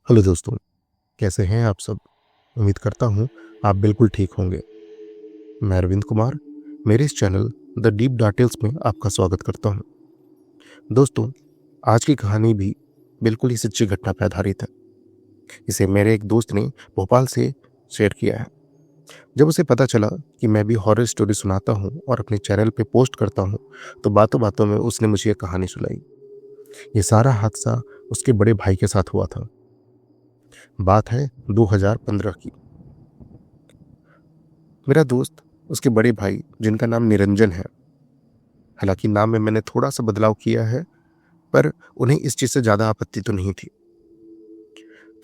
Hello दोस्तों, कैसे हैं आप सब? उम्मीद करता हूँ आप बिल्कुल ठीक होंगे। मैं अरविंद कुमार, मेरे इस चैनल द डीप डिटेल्स में आपका स्वागत करता हूँ। दोस्तों, आज की कहानी भी बिल्कुल ही सच्ची घटना पर आधारित है। इसे मेरे एक दोस्त ने भोपाल से शेयर किया है। जब उसे पता चला कि मैं भी हॉरर स्टोरी सुनाता हूँ और अपने चैनल पे पोस्ट करता हूँ, तो बातों बातों में उसने मुझे ये कहानी सुनाई। ये सारा हादसा उसके बड़े भाई के साथ हुआ था। बात है 2015 की। मेरा दोस्त, उसके बड़े भाई जिनका नाम निरंजन है, हालांकि नाम में मैंने थोड़ा सा बदलाव किया है, पर उन्हें इस चीज़ से ज़्यादा आपत्ति तो नहीं थी।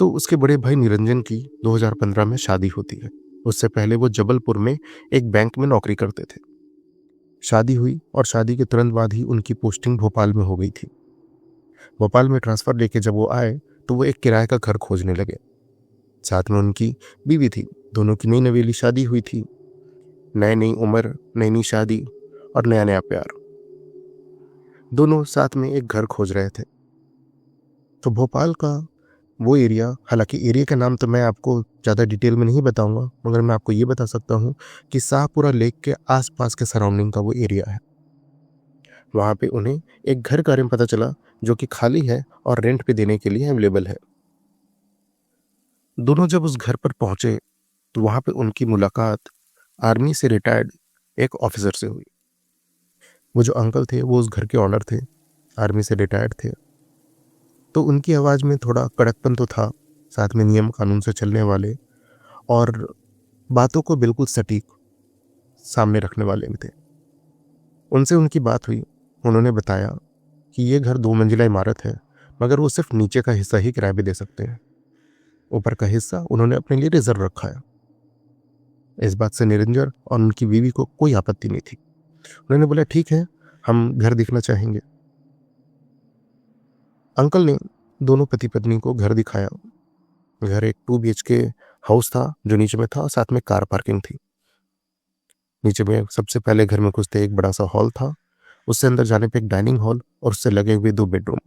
तो उसके बड़े भाई निरंजन की 2015 में शादी होती है। उससे पहले वो जबलपुर में एक बैंक में नौकरी करते थे। शादी हुई और शादी के तुरंत बाद ही उनकी पोस्टिंग भोपाल में हो गई थी। भोपाल में ट्रांसफ़र लेके जब वो आए तो वो एक किराए का घर खोजने लगे। साथ में उनकी बीवी थी। दोनों की नई नवेली शादी हुई थी। नई नई उम्र, नई नई शादी और नया नया प्यार। दोनों साथ में एक घर खोज रहे थे। तो भोपाल का वो एरिया, हालांकि एरिया का नाम तो मैं आपको ज़्यादा डिटेल में नहीं बताऊंगा, मगर मैं आपको ये बता सकता हूँ कि शाहपुरा लेक के आसपास के सराउंडिंग का वो एरिया है। वहाँ पे उन्हें एक घर के बारे में पता चला जो कि खाली है और रेंट पे देने के लिए अवेलेबल है। दोनों जब उस घर पर पहुंचे तो वहाँ पे उनकी मुलाकात आर्मी से रिटायर्ड एक ऑफिसर से हुई। वो जो अंकल थे वो उस घर के ऑनर थे, आर्मी से रिटायर्ड थे। तो उनकी आवाज़ में थोड़ा कड़कपन तो था, साथ में नियम कानून से चलने वाले और बातों को बिल्कुल सटीक सामने रखने वाले भी थे। उनसे उनकी बात हुई। उन्होंने बताया कि ये घर 2 मंजिला इमारत है, मगर वो सिर्फ नीचे का हिस्सा ही किराए पे दे सकते हैं। ऊपर का हिस्सा उन्होंने अपने लिए रिजर्व रखा है। इस बात से निरंजन और उनकी बीवी को कोई आपत्ति नहीं थी। उन्होंने बोला ठीक है, हम घर देखना चाहेंगे। अंकल ने दोनों पति पत्नी को घर दिखाया। घर एक 2 BHK हाउस था जो नीचे में था और साथ में कार पार्किंग थी। नीचे में सबसे पहले घर में घुसते एक बड़ा सा हॉल था। उससे अंदर जाने पे एक डाइनिंग हॉल और उससे लगे हुए 2 बेडरूम,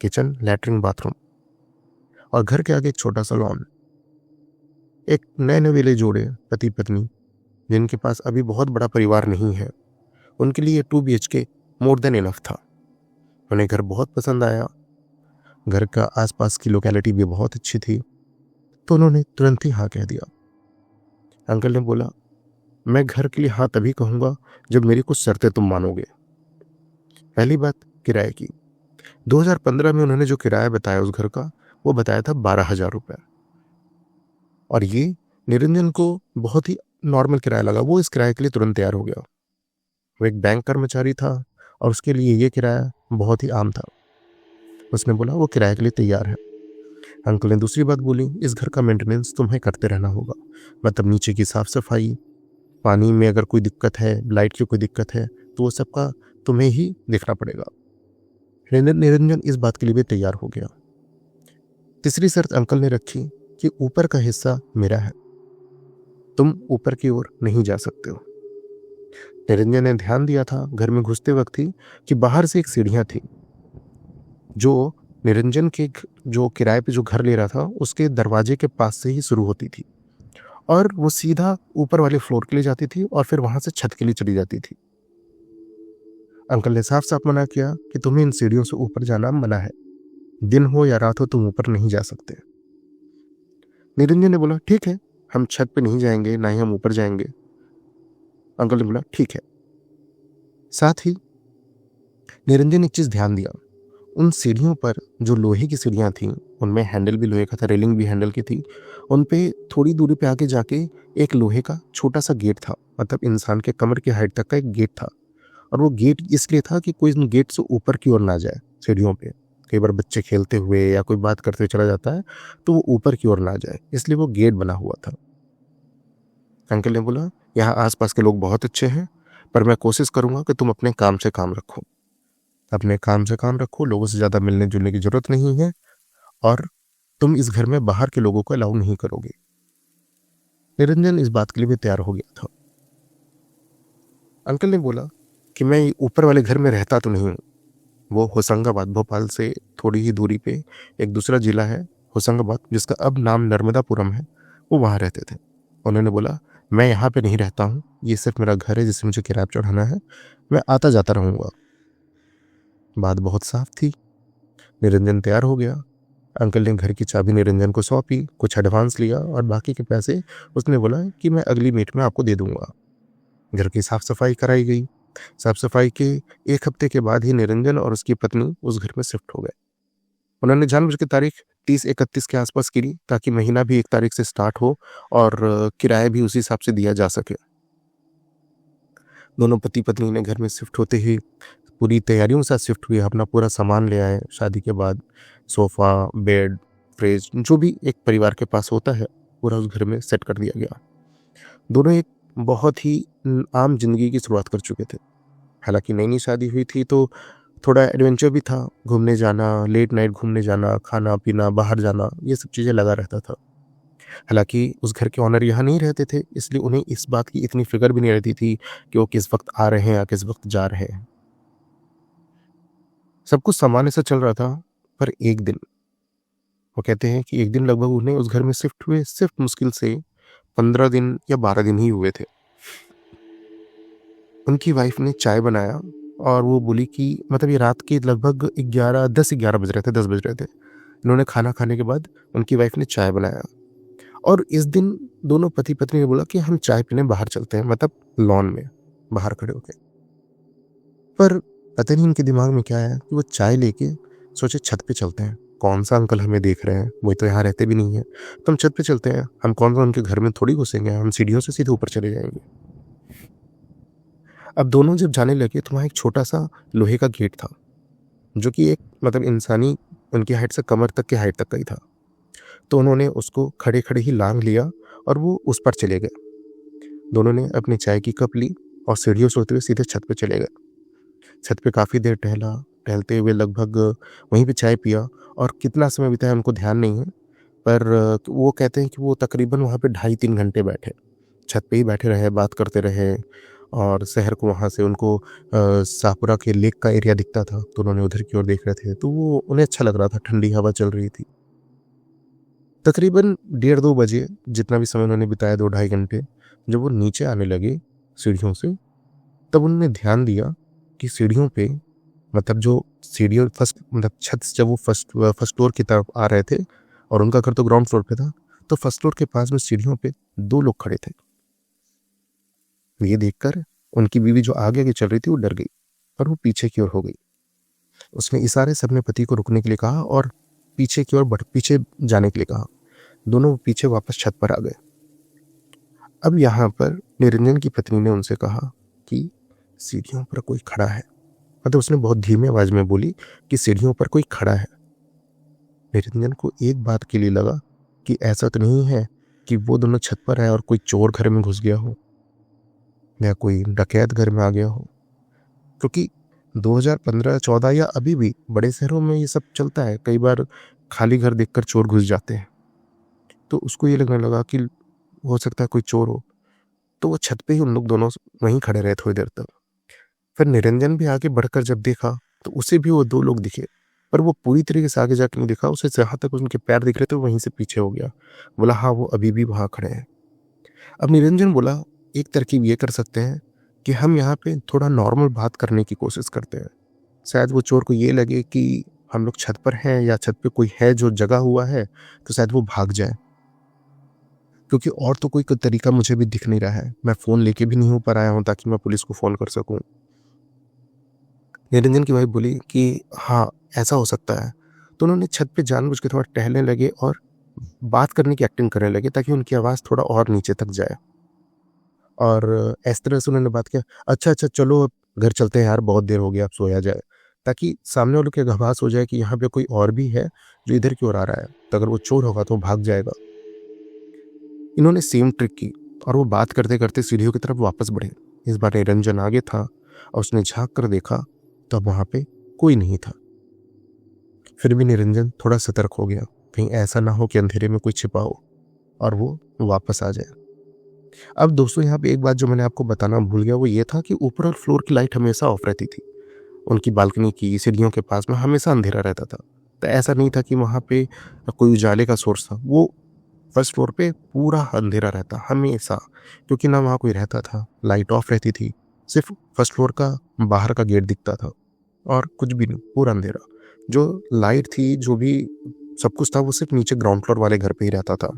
किचन, लैट्रिन, बाथरूम और घर के आगे एक छोटा सा लॉन। एक नए नवेले जोड़े पति पत्नी जिनके पास अभी बहुत बड़ा परिवार नहीं है, उनके लिए 2 BHK मोर देन इनफ था। उन्हें घर बहुत पसंद आया। घर का आसपास की लोकेलिटी भी बहुत अच्छी थी, तो उन्होंने तुरंत ही हाँ कह दिया। अंकल ने बोला, मैं घर के लिए हाँ तभी कहूँगा जब मेरी कुछ शर्तें तुम मानोगे। पहली बात, किराए की। 2015 में उन्होंने जो किराया बताया उस घर का, वो बताया था 12,000 रुपये। और ये निरंजन को बहुत ही नॉर्मल किराया लगा। वो इस किराए के लिए तुरंत तैयार हो गया। वो एक बैंक कर्मचारी था और उसके लिए ये किराया बहुत ही आम था। उसने बोला वो किराए के लिए तैयार है। अंकल ने दूसरी बात बोली, इस घर का मेंटेनेंस तुम्हें करते रहना होगा। मतलब नीचे की साफ सफाई, पानी में अगर कोई दिक्कत है, लाइट की कोई दिक्कत है, तो वो सबका तुम्हें ही देखना पड़ेगा। निरंजन इस बात के लिए भी तैयार हो गया। तीसरी शर्त अंकल ने रखी कि ऊपर का हिस्सा मेरा है, तुम ऊपर की ओर नहीं जा सकते हो। निरंजन ने ध्यान दिया था घर में घुसते वक्त ही कि बाहर से एक सीढ़ियां थी जो निरंजन के जो किराए पे जो घर ले रहा था उसके दरवाजे के पास से ही शुरू होती थी और वो सीधा ऊपर वाले फ्लोर के लिए जाती थी और फिर वहां से छत के लिए चली जाती थी। अंकल ने साफ साफ मना किया कि तुम्हें इन सीढ़ियों से ऊपर जाना मना है। दिन हो या रात हो तुम ऊपर नहीं जा सकते। निरंजन ने बोला ठीक है, हम छत पे नहीं जाएंगे, ना ही हम ऊपर जाएंगे। अंकल ने बोला ठीक है। साथ ही निरंजन ने एक चीज ध्यान दिया, उन सीढ़ियों पर जो लोहे की सीढ़ियां थीं, उनमें हैंडल भी लोहे का था, रेलिंग भी हैंडल की थी। उन पे थोड़ी दूरी पे आगे जाके एक लोहे का छोटा सा गेट था। मतलब इंसान के कमर की हाइट तक का एक गेट था। और वो गेट इसलिए था कि कोई उन गेट से ऊपर की ओर ना जाए। सीढ़ियों पे कई बार बच्चे खेलते हुए या कोई बात करते हुए चला जाता है, तो वो ऊपर की ओर ना जाए, इसलिए वो गेट बना हुआ था। अंकल ने बोला, यहाँ आसपास के लोग बहुत अच्छे हैं, पर मैं कोशिश करूंगा कि तुम अपने काम से काम रखो। अपने काम से काम रखो, लोगों से ज़्यादा मिलने जुलने की जरूरत नहीं है और तुम इस घर में बाहर के लोगों को अलाउ नहीं करोगे। निरंजन इस बात के लिए भी तैयार हो गया था। अंकल ने बोला कि मैं ऊपर वाले घर में रहता तो नहीं हूँ। वो होशंगाबाद, भोपाल से थोड़ी ही दूरी पे एक दूसरा जिला है, होशंगाबाद, जिसका अब नाम नर्मदापुरम है, वो वहाँ रहते थे। उन्होंने बोला, मैं यहाँ पे नहीं रहता हूँ, ये सिर्फ मेरा घर है जिसे मुझे किराया चढ़ाना है, मैं आता जाता रहूँगा। बात बहुत साफ थी। निरंजन तैयार हो गया। अंकल ने घर की चाबी निरंजन को सौंपी, कुछ एडवांस लिया और बाकी के पैसे उसने बोला कि मैं अगली मीट में आपको दे दूंगा। घर की साफ सफाई कराई गई। साफ सफाई के 1 हफ्ते के बाद ही निरंजन और उसकी पत्नी उस घर में शिफ्ट हो गए। उन्होंने जानबूझ के तारीख 30-31 के आसपास गिरी ताकि महीना भी 1 तारीख से स्टार्ट हो और किराया भी उसी हिसाब से दिया जा सके। दोनों पति पत्नी ने घर में शिफ्ट होते ही पूरी तैयारियों के साथ शिफ्ट हुए, अपना पूरा सामान ले आए। शादी के बाद सोफ़ा, बेड, फ्रिज, जो भी एक परिवार के पास होता है, पूरा उस घर में सेट कर दिया गया। दोनों एक बहुत ही आम जिंदगी की शुरुआत कर चुके थे। हालांकि नई नई शादी हुई थी तो थोड़ा एडवेंचर भी था, घूमने जाना, लेट नाइट घूमने जाना, खाना पीना, बाहर जाना, ये सब चीज़ें लगा रहता था। हालांकि उस घर के ऑनर यहाँ नहीं रहते थे, इसलिए उन्हें इस बात की इतनी फिक्र भी नहीं रहती थी कि वो किस वक्त आ रहे हैं या किस वक्त जा रहे हैं। सब कुछ सामान्य सा चल रहा था। पर एक दिन, वो कहते हैं कि एक दिन लगभग उन्हें उस घर में शिफ्ट हुए सिर्फ मुश्किल से 15 दिन या 12 दिन ही हुए थे। उनकी वाइफ ने चाय बनाया और वो बोली कि मतलब ये रात के लगभग 10-11 बज रहे थे, 10 बज रहे थे। इन्होंने खाना खाने के बाद उनकी वाइफ ने चाय बनाया और इस दिन दोनों पति पत्नी ने बोला कि हम चाय पीने बाहर चलते हैं, मतलब लॉन में बाहर खड़े होके। पर पता नहीं उनके दिमाग में क्या आया कि वो चाय लेके सोचे छत पे चलते हैं। कौन सा अंकल हमें देख रहे हैं, वो तो यहाँ रहते भी नहीं है, तो हम छत पे चलते हैं। हम कौन सा उनके घर में थोड़ी घुसेंगे, हम सीढ़ियों से सीधे ऊपर चले जाएंगे। अब दोनों जब जाने लगे तो वहाँ एक छोटा सा लोहे का गेट था, जो कि एक मतलब इंसानी उनकी हाइट से कमर तक की हाइट तक का ही था। तो उन्होंने उसको खड़े खड़े ही लांघ लिया और वो उस पर चले गए। दोनों ने अपनी चाय की कप ली और सीढ़ियों से होते हुए सीधे छत पे चले गए। छत पे काफ़ी देर टहला, टहलते हुए लगभग वहीं पे चाय पिया और कितना समय बिताया उनको ध्यान नहीं है। पर वो कहते हैं कि वो तकरीबन वहाँ पे 2.5-3 घंटे बैठे, छत पे ही बैठे रहे, बात करते रहे और शहर को वहाँ से उनको शाहपुरा के लेक का एरिया दिखता था, तो उन्होंने उधर की ओर देख रहे थे, तो वो उन्हें अच्छा लग रहा था, ठंडी हवा चल रही थी। तकरीबन 1:30-2 बजे, जितना भी समय उन्होंने बिताया 2-2.5 घंटे, जब वो नीचे आने लगे सीढ़ियों से, तब उन्होंने ध्यान दिया कि सीढ़ियों पे मतलब जो सीढ़ियों फर्स्ट मतलब छत से जब वो फर्स्ट फ्लोर की तरफ आ रहे थे और उनका घर तो ग्राउंड फ्लोर पे था, तो फर्स्ट फ्लोर के पास में सीढ़ियों पे 2 लोग खड़े थे। ये देखकर उनकी बीवी जो आगे आगे चल रही थी वो डर गई और वो पीछे की ओर हो गई। उसने इशारे से अपने पति को रुकने के लिए कहा और पीछे की ओर पीछे जाने के लिए कहा। दोनों पीछे वापस छत पर आ गए। अब यहाँ पर निरंजन की पत्नी ने उनसे कहा कि सीढ़ियों पर कोई खड़ा है। मतलब उसने बहुत धीमी आवाज में बोली कि सीढ़ियों पर कोई खड़ा है। निरंजन को एक बात के लिए लगा कि ऐसा तो नहीं है कि वो दोनों छत पर है और कोई चोर घर में घुस गया हो या कोई डकैत घर में आ गया हो, क्योंकि 2015-14 या अभी भी बड़े शहरों में ये सब चलता है। कई बार खाली घर देखकर चोर घुस जाते हैं। तो उसको ये लगने लगा कि हो सकता है कोई चोर हो, तो वो छत पे ही उन लोग दोनों वहीं खड़े रहे थोड़ी देर तक। फिर निरंजन भी आगे बढ़कर जब देखा तो उसे भी वो 2 लोग दिखे, पर वो पूरी तरीके से आगे जाकर नहीं दिखा। उसे जहाँ तक उनके पैर दिख रहे थे वहीं से पीछे हो गया। बोला हाँ, वो अभी भी वहाँ खड़े हैं। अब निरंजन बोला, एक तरकीब ये कर सकते हैं कि हम यहाँ पे थोड़ा नॉर्मल बात करने की कोशिश करते हैं। शायद वो चोर को ये लगे कि हम लोग छत पर हैं या छत पे कोई है जो जगा हुआ है, तो शायद वो भाग जाए, क्योंकि और तो कोई तरीका मुझे भी दिख नहीं रहा है। मैं फ़ोन लेके भी नहीं ऊपर आया हूँ ताकि मैं पुलिस को फ़ोन कर सकूँ। निरंजन की वाइफ बोली कि हाँ, ऐसा हो सकता है। तो उन्होंने छत पे जानबूझ के थोड़ा टहलने लगे और बात करने की एक्टिंग करने लगे ताकि उनकी आवाज़ थोड़ा और नीचे तक जाए। और इस तरह से उन्होंने बात किया, अच्छा चलो अब घर चलते हैं यार, बहुत देर हो गया, अब सोया जाए, ताकि सामने वालों के आभास हो जाए कि यहाँ पे कोई और भी है जो इधर की ओर आ रहा है, तो अगर वो चोर होगा तो वो भाग जाएगा। इन्होंने सेम ट्रिक की और वो बात करते करते सीढ़ियों की तरफ वापस बढ़े। इस बार निरंजन आगे था और उसने झांक कर देखा तो अब वहां पे कोई नहीं था। फिर भी निरंजन थोड़ा सतर्क हो गया, कहीं ऐसा ना हो कि अंधेरे में कोई छिपा हो और वो वापस आ जाए। अब दोस्तों, यहाँ पे एक बात जो मैंने आपको बताना भूल गया वो ये था कि ऊपर और फ्लोर की लाइट हमेशा ऑफ रहती थी। उनकी बालकनी की सीढ़ियों के पास में हमेशा अंधेरा रहता था, तो ऐसा नहीं था कि वहाँ पे कोई उजाले का सोर्स था। वो फर्स्ट फ्लोर पे पूरा अंधेरा रहता हमेशा, क्योंकि ना वहाँ कोई रहता था, लाइट ऑफ रहती थी, सिर्फ फर्स्ट फ्लोर का बाहर का गेट दिखता था और कुछ भी नहीं, पूरा अंधेरा। जो लाइट थी, जो भी सब कुछ था, वो सिर्फ नीचे ग्राउंड फ्लोर वाले घर पे ही रहता था।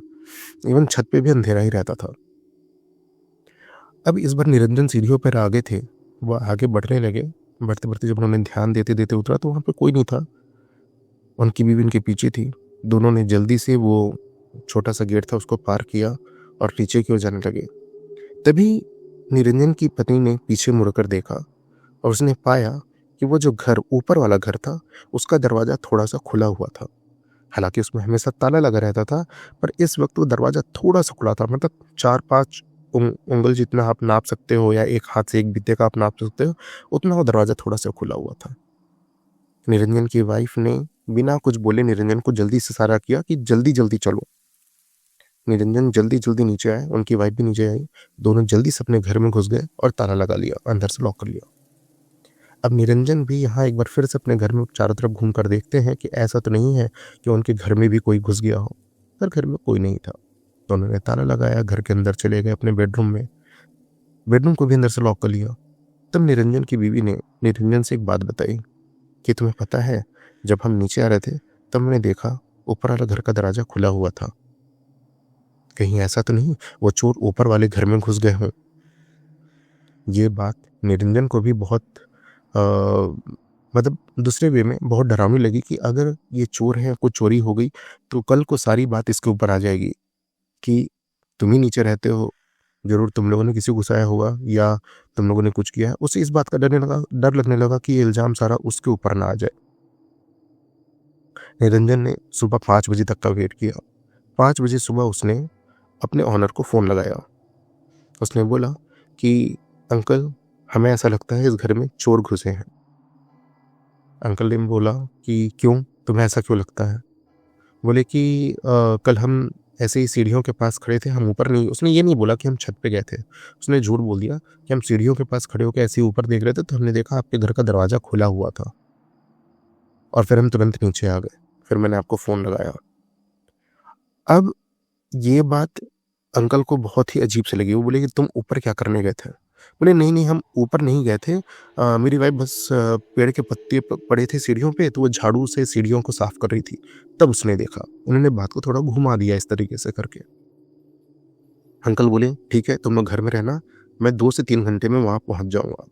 इवन छत पे भी अंधेरा ही रहता था। अब इस बार निरंजन सीढ़ियों पर आगे थे, वो आगे बढ़ने लगे। बढ़ते बढ़ते जब उन्होंने ध्यान देते देते उतरा तो वहाँ पे कोई नहीं था। उनकी बीवी उनके पीछे थी। दोनों ने जल्दी से वो छोटा सा गेट था उसको पार किया और नीचे की ओर जाने लगे। तभी निरंजन की पत्नी ने पीछे मुड़कर देखा और उसने पाया कि वो जो घर ऊपर वाला घर था उसका दरवाज़ा थोड़ा सा खुला हुआ था। हालांकि उसमें हमेशा ताला लगा रहता था, पर इस वक्त वो दरवाज़ा थोड़ा सा खुला था, मतलब 4-5 उंगल जितना आप नाप सकते हो, या एक हाथ से एक बित्ते का आप नाप सकते हो, उतना वो दरवाज़ा थोड़ा सा खुला हुआ था। निरंजन की वाइफ ने बिना कुछ बोले निरंजन को जल्दी से इशारा किया कि जल्दी जल्दी चलो। निरंजन जल्दी जल्दी नीचे आए, उनकी वाइफ भी नीचे आई। दोनों जल्दी से अपने घर में घुस गए और ताला लगा लिया, अंदर से लॉक कर लिया। अब निरंजन भी यहाँ एक बार फिर से अपने घर में चारों तरफ घूम कर देखते हैं कि ऐसा तो नहीं है कि उनके घर में भी कोई घुस गया हो, पर घर में कोई नहीं था। तो उन्होंने ताला लगाया, घर के अंदर चले गए अपने बेडरूम में। बेडरूम को भी अंदर से लॉक कर लिया। तब निरंजन की बीवी ने निरंजन से एक बात बताई कि तुम्हें पता है, जब हम नीचे आ रहे थे तब मैंने देखा ऊपर वाला घर का दरवाजा खुला हुआ था। कहीं ऐसा तो नहीं वो चोर ऊपर वाले घर में घुस गए हों। ये बात निरंजन को भी बहुत मतलब दूसरे वे में बहुत डरावनी लगी कि अगर ये चोर है, कुछ चोरी हो गई तो कल को सारी बात इसके ऊपर आ जाएगी कि तुम ही नीचे रहते हो, जरूर तुम लोगों ने किसी को घुसाया होगा या तुम लोगों ने कुछ किया है। उसे इस बात का डर लगने लगा कि ये इल्जाम सारा उसके ऊपर ना आ जाए। निरंजन ने सुबह 5 बजे तक का वेट किया। 5 बजे सुबह उसने अपने ऑनर को फ़ोन लगाया। उसने बोला कि अंकल, हमें ऐसा लगता है इस घर में चोर घुसे हैं। अंकल ने बोला कि क्यों, तुम्हें ऐसा क्यों लगता है? बोले कि कल हम ऐसे ही सीढ़ियों के पास खड़े थे, हम ऊपर नहीं, उसने ये नहीं बोला कि हम छत पे गए थे, उसने झूठ बोल दिया कि हम सीढ़ियों के पास खड़े होकर ऐसे ही ऊपर देख रहे थे तो हमने देखा आपके घर का दरवाज़ा खुला हुआ था और फिर हम तुरंत नीचे आ गए, फिर मैंने आपको फ़ोन लगाया। अब ये बात अंकल को बहुत ही अजीब से लगी। वो बोले कि तुम ऊपर क्या करने गए थे? बोले नहीं नहीं, हम ऊपर नहीं गए थे। मेरी वाइफ बस पेड़ के पत्ते पड़े थे सीढ़ियों पे, तो वो झाड़ू से सीढ़ियों को साफ कर रही थी, तब उसने देखा। उन्होंने बात को थोड़ा घुमा दिया इस तरीके से करके। अंकल बोले ठीक है, तुम लोग घर में रहना, मैं 2 से 3 घंटे में वहाँ पहुँच जाऊँगा।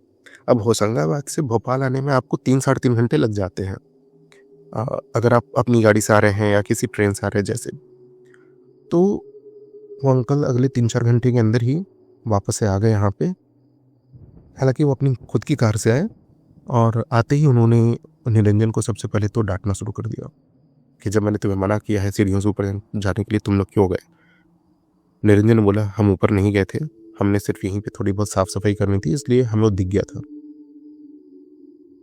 अब होशंगाबाद से भोपाल आने में आपको 3-3.5 घंटे लग जाते हैं, अगर आप अपनी गाड़ी से आ रहे हैं या किसी ट्रेन से आ रहे हैं जैसे। तो वो अंकल अगले 3-4 घंटे के अंदर ही वापस से आ गए यहाँ पे। हालांकि वो अपनी खुद की कार से आए और आते ही उन्होंने निरंजन को सबसे पहले तो डांटना शुरू कर दिया कि जब मैंने तुम्हें मना किया है सीढ़ियों से ऊपर जाने के लिए, तुम लोग क्यों गए? निरंजन ने बोला हम ऊपर नहीं गए थे, हमने सिर्फ यहीं पे थोड़ी बहुत साफ सफाई करनी थी, इसलिए हमें वो दिख गया था।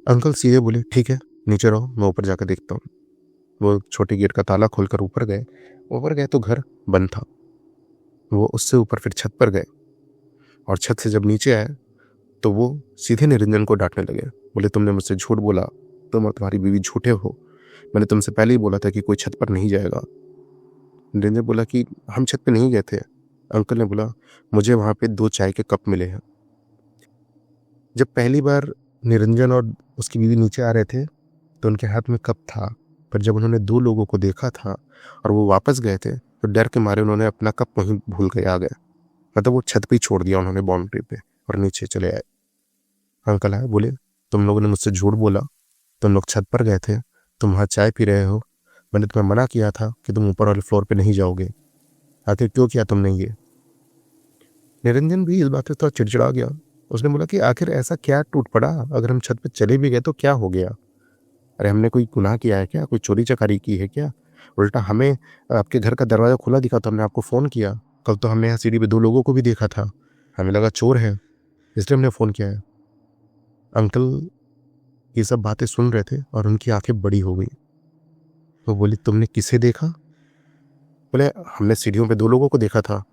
अंकल सीधे बोले ठीक है, नीचे रहो, मैं ऊपर जाकर देखता हूँ। वो छोटे गेट का ताला खोलकर ऊपर गए। ऊपर गए तो घर बंद था। वो उससे ऊपर फिर छत पर गए और छत से जब नीचे आए तो वो सीधे निरंजन को डांटने लगे। बोले तुमने मुझसे झूठ बोला, तुम और तुम्हारी बीवी झूठे हो, मैंने तुमसे पहले ही बोला था कि कोई छत पर नहीं जाएगा। निरंजन बोला कि हम छत पे नहीं गए थे। अंकल ने बोला मुझे वहाँ पे 2 चाय के कप मिले हैं। जब पहली बार निरंजन और उसकी बीवी नीचे आ रहे थे तो उनके हाथ में कप था, पर जब उन्होंने 2 लोगों को देखा था और वो वापस गए थे तो डर के मारे उन्होंने अपना कप वहीं भूल के आ गए। मतलब वो छत पे ही छोड़ दिया उन्होंने बाउंड्री पे और नीचे चले आए। अंकल आए, बोले तुम लोगों ने मुझसे झूठ बोला, तुम लोग छत पर गए थे, तुम वहाँ चाय पी रहे हो, मैंने तुम्हें मना किया था कि तुम ऊपर वाले फ्लोर पे नहीं जाओगे, आखिर क्यों किया तुमने ये? निरंजन भी इस बात से थोड़ा चिड़चिड़ा गया। उसने बोला कि आखिर ऐसा क्या टूट पड़ा, अगर हम छत पे चले भी गए तो क्या हो गया? अरे हमने कोई गुनाह किया है क्या, कोई चोरी चकारी की है क्या? उल्टा हमें आपके घर का दरवाज़ा खुला दिखा तो हमने आपको फ़ोन किया। कल तो हमने यहाँ सीढ़ी पे 2 लोगों को भी देखा था, हमें लगा चोर है, इसलिए हमने फ़ोन किया है। अंकल ये सब बातें सुन रहे थे और उनकी आंखें बड़ी हो गई। वो बोली तुमने किसे देखा? बोले हमने सीढ़ियों पे 2 लोगों को देखा था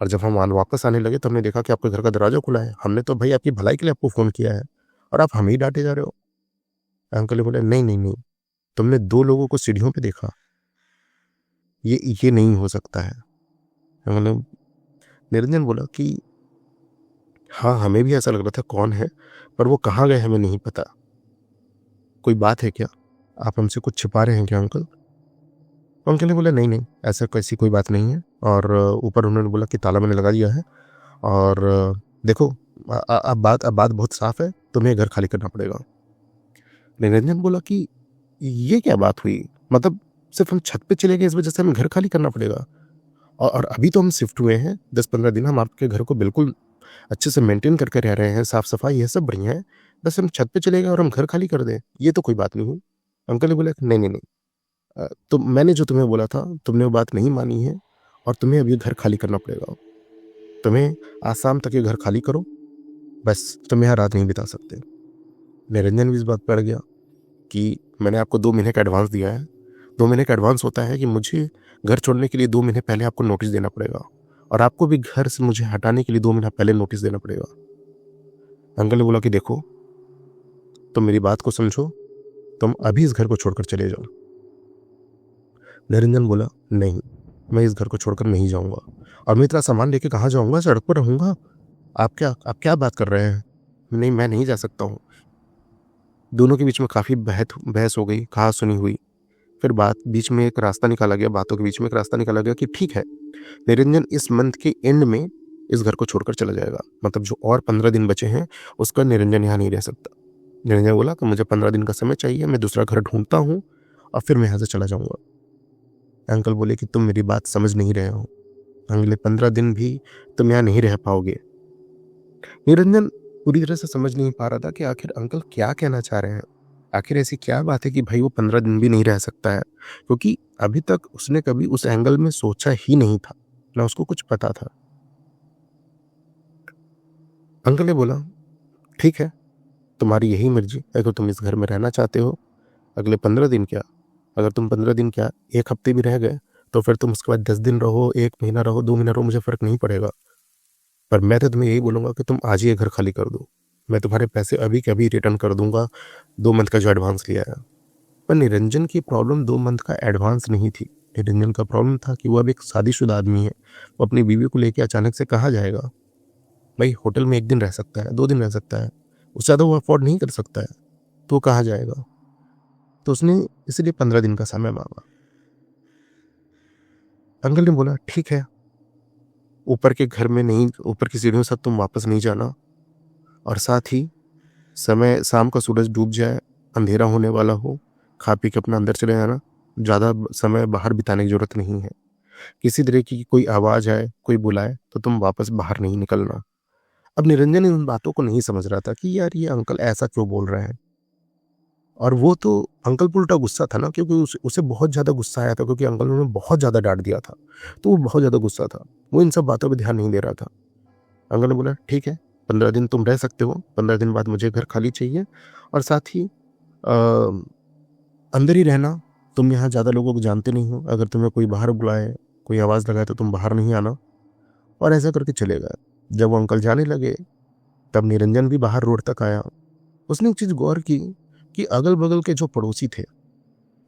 और जब हम वापस आने लगे तो हमने देखा कि आपके घर का दरवाजा खुला है। हमने तो भाई आपकी भलाई के लिए आपको फ़ोन किया है और आप हमें ही डांटे जा रहे हो। अंकल ने बोले नहीं नहीं नहीं, तुमने 2 लोगों को सीढ़ियों पे देखा? ये नहीं हो सकता है। मतलब निरंजन बोला कि हाँ, हमें भी ऐसा लग रहा था कौन है, पर वो कहाँ गए हमें नहीं पता। कोई बात है क्या? आप हमसे कुछ छिपा रहे हैं क्या अंकल? अंकल ने बोला नहीं नहीं, ऐसा कैसी कोई बात नहीं है। और ऊपर उन्होंने बोला कि ताला मैंने लगा दिया है। और देखो, अब बात बहुत साफ है, तुम्हें घर खाली करना पड़ेगा। निरंजन बोला कि ये क्या बात हुई? मतलब सिर्फ हम छत पे चले गए इस वजह से हमें घर खाली करना पड़ेगा? और अभी तो हम शिफ्ट हुए हैं, 10-15 दिन हम आपके घर को बिल्कुल अच्छे से मेंटेन करके रह रहे हैं, साफ सफाई ये सब बढ़िया है, बस हम छत पे चले गए और हम घर खाली कर दें, ये तो कोई बात नहीं हुई। अंकल ने बोला नहीं नहीं नहीं, तो मैंने जो तुम्हें बोला था तुमने वो बात नहीं मानी है, और तुम्हें अब ये घर खाली करना पड़ेगा। तुम्हें आज शाम तक ये घर खाली करो, बस तुम यहाँ रात नहीं बिता सकते। निरंजन भी इस बात पर अड़ गया कि मैंने आपको 2 महीने का एडवांस दिया है। 2 महीने का एडवांस होता है कि मुझे घर छोड़ने के लिए 2 महीने पहले आपको नोटिस देना पड़ेगा, और आपको भी घर से मुझे हटाने के लिए 2 महीना पहले नोटिस देना पड़ेगा। अंकल ने बोला कि देखो, तुम मेरी बात को समझो, तुम अभी इस घर को छोड़कर चले जाओ। निरंजन बोला नहीं, मैं इस घर को छोड़कर नहीं जाऊंगा, और मैं इतना सामान लेके कहाँ जाऊंगा? सड़क पर रहूंगा? आप क्या बात कर रहे हैं? नहीं, मैं नहीं जा सकता हूँ। दोनों के बीच में काफ़ी बहस हो गई, कहा सुनी हुई। फिर बात बीच में एक रास्ता निकाला गया, बातों के बीच में एक रास्ता निकाला गया कि ठीक है, निरंजन इस मंथ के एंड में इस घर को छोड़कर चला जाएगा। मतलब जो और 15 दिन बचे हैं उसका निरंजन यहाँ नहीं रह सकता। निरंजन बोला कि मुझे 15 दिन का समय चाहिए, मैं दूसरा घर ढूंढता हूँ और फिर मैं यहाँ से चला जाऊँगा। अंकल बोले कि तुम मेरी बात समझ नहीं रहे हो, अगले 15 दिन भी तुम यहाँ नहीं रह पाओगे। निरंजन पूरी तरह से समझ नहीं पा रहा था कि आखिर अंकल क्या कहना चाह रहे हैं। आखिर ऐसी क्या बात है कि भाई वो 15 दिन भी नहीं रह सकता है, क्योंकि अभी तक उसने कभी उस एंगल में सोचा ही नहीं था, ना उसको कुछ पता था। अंकल ने बोला ठीक है, तुम्हारी यही मर्जी, अगर तुम इस घर में रहना चाहते हो अगले 15 दिन क्या, अगर तुम 15 दिन क्या 1 हफ्ते भी रह गए तो फिर तुम उसके बाद 10 दिन रहो, 1 महीना रहो, 2 महीना रहो, मुझे फर्क नहीं पड़ेगा। पर मैं तो तुम्हें यही बोलूंगा कि तुम आज ही ये घर खाली कर दो, मैं तुम्हारे पैसे अभी के अभी रिटर्न कर दूंगा, 2 मंथ का जो एडवांस लिया है। पर निरंजन की प्रॉब्लम 2 मंथ का एडवांस नहीं थी। निरंजन का प्रॉब्लम था कि वो अब एक शादीशुदा आदमी है, वो अपनी बीवी को लेकर अचानक से कहाँ जाएगा? भाई होटल में 1 दिन रह सकता है, 2 दिन रह सकता है, उससे ज़्यादा वो अफोर्ड नहीं कर सकता है, तो वो कहाँ जाएगा? तो उसने इसलिए 15 दिन का समय मांगा। अंकल ने बोला ठीक है, ऊपर के घर में नहीं, ऊपर की सीढ़ियों से तुम वापस नहीं जाना, और साथ ही समय शाम का सूरज डूब जाए, अंधेरा होने वाला हो, खा पी के अपना अंदर चले जाना, ज़्यादा समय बाहर बिताने की जरूरत नहीं है। किसी तरह की कोई आवाज़ आए, कोई बुलाए तो तुम वापस बाहर नहीं निकलना। अब निरंजन इन बातों को नहीं समझ रहा था कि यार ये अंकल ऐसा क्यों बोल रहे हैं। और वो तो अंकल पर उल्टा गुस्सा था ना, क्योंकि उसे बहुत ज़्यादा गुस्सा आया था, क्योंकि अंकल ने बहुत ज़्यादा डांट दिया था, तो वो बहुत ज़्यादा गुस्सा था, वो इन सब बातों पर ध्यान नहीं दे रहा था। अंकल ने बोला ठीक है, 15 दिन तुम रह सकते हो, 15 दिन बाद मुझे घर खाली चाहिए, और साथ ही अ, अंदर ही रहना, तुम यहाँ ज़्यादा लोगों को जानते नहीं हो, अगर तुम्हें कोई बाहर बुलाए, कोई आवाज़ लगाए तो तुम बाहर नहीं आना। और ऐसा करके चले गए। जब वो अंकल जाने लगे तब निरंजन भी बाहर रोड तक आया। उसने एक चीज़ गौर की कि अगल बगल के जो पड़ोसी थे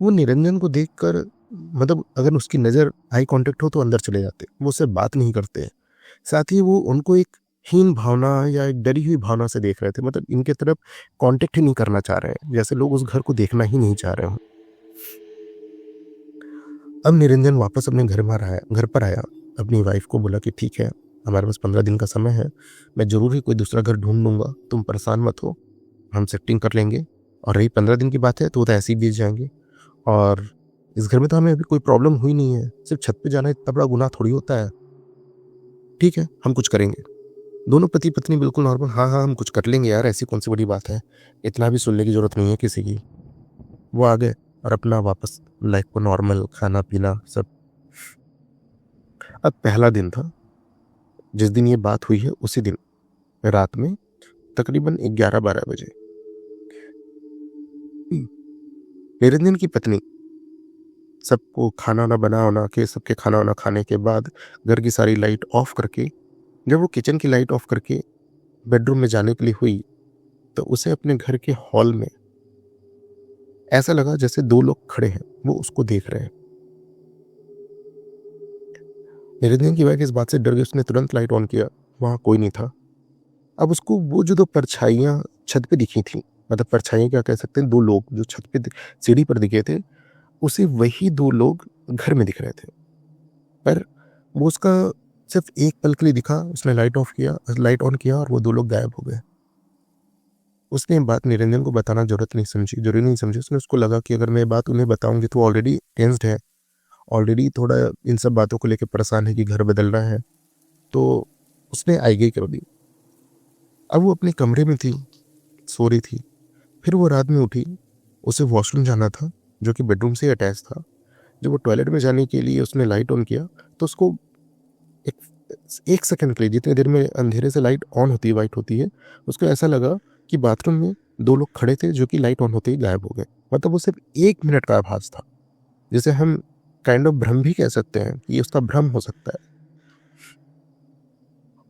वो निरंजन को देखकर, मतलब अगर उसकी नज़र आई कांटेक्ट हो तो अंदर चले जाते, वो उससे बात नहीं करते। साथ ही वो उनको एक हीन भावना या एक डरी हुई भावना से देख रहे थे, मतलब इनके तरफ कांटेक्ट ही नहीं करना चाह रहे हैं, जैसे लोग उस घर को देखना ही नहीं चाह रहे हो। अब निरंजन वापस अपने घर पर आया, अपनी वाइफ को बोला कि ठीक है, हमारे पास 15 दिन का समय है, मैं ज़रूर ही कोई दूसरा घर ढूंढ लूँगा, तुम परेशान मत हो, हम सेटिंग कर लेंगे। और रही 15 दिन की बात है तो वो तो ऐसे ही बीत जाएंगे, और इस घर में तो हमें अभी कोई प्रॉब्लम हुई नहीं है, सिर्फ छत पे जाना इतना बड़ा गुनाह थोड़ी होता है। ठीक है, हम कुछ करेंगे। दोनों पति पत्नी बिल्कुल नॉर्मल, हाँ हाँ हम कुछ कर लेंगे यार, ऐसी कौन सी बड़ी बात है, इतना भी सुनने की जरूरत नहीं है किसी की। वो आ गए और अपना वापस लाइफ को नॉर्मल खाना पीना सब। अब पहला दिन था, जिस दिन ये बात हुई है उसी दिन रात में तकरीबन 11-12 बजे निरंजन की पत्नी सबको खाना वाना बना के, सबके खाना वाना खाने के बाद घर की सारी लाइट ऑफ करके, जब वो किचन की लाइट ऑफ करके बेडरूम में जाने के लिए हुई तो उसे अपने घर के हॉल में ऐसा लगा जैसे 2 लोग खड़े हैं, वो उसको देख रहे हैं। निरंजन की वाइफ इस बात से डर गई, उसने तुरंत लाइट ऑन किया, वहाँ कोई नहीं था। अब उसको वो जो 2 परछाइयाँ छत पे दिखी थी, मतलब परछाइयाँ क्या कह सकते हैं, 2 लोग जो छत पे सीढ़ी पर दिखे थे, उसे वही 2 लोग घर में दिख रहे थे। पर वो उसका सिर्फ़ एक पल के लिए दिखा, उसने लाइट ऑन किया और वो 2 लोग गायब हो गए। उसने ये बात निरंजन को बताना ज़रूरी नहीं समझी। उसको लगा कि अगर मैं ये बात उन्हें बताऊँगी तो ऑलरेडी टेंस्ड है, ऑलरेडी थोड़ा इन सब बातों को लेके परेशान है कि घर बदलना है, तो उसने आईगई कर दी। अब वो अपने कमरे में थी, सो रही थी। फिर वो रात में उठी, उसे वॉशरूम जाना था, जो कि बेडरूम से अटैच था। जब वो टॉयलेट में जाने के लिए उसने लाइट ऑन किया, तो उसको एक 1 सेकंड के लिए, जितनी देर में अंधेरे से लाइट ऑन होती है, वाइट होती है, उसको ऐसा लगा कि बाथरूम में 2 लोग खड़े थे, जो कि लाइट ऑन होते ही गायब हो गए। मतलब वो सिर्फ़ 1 मिनट का आभास था, जिसे हम काइंड ऑफ भ्रम भी कह सकते हैं, ये उसका भ्रम हो सकता है।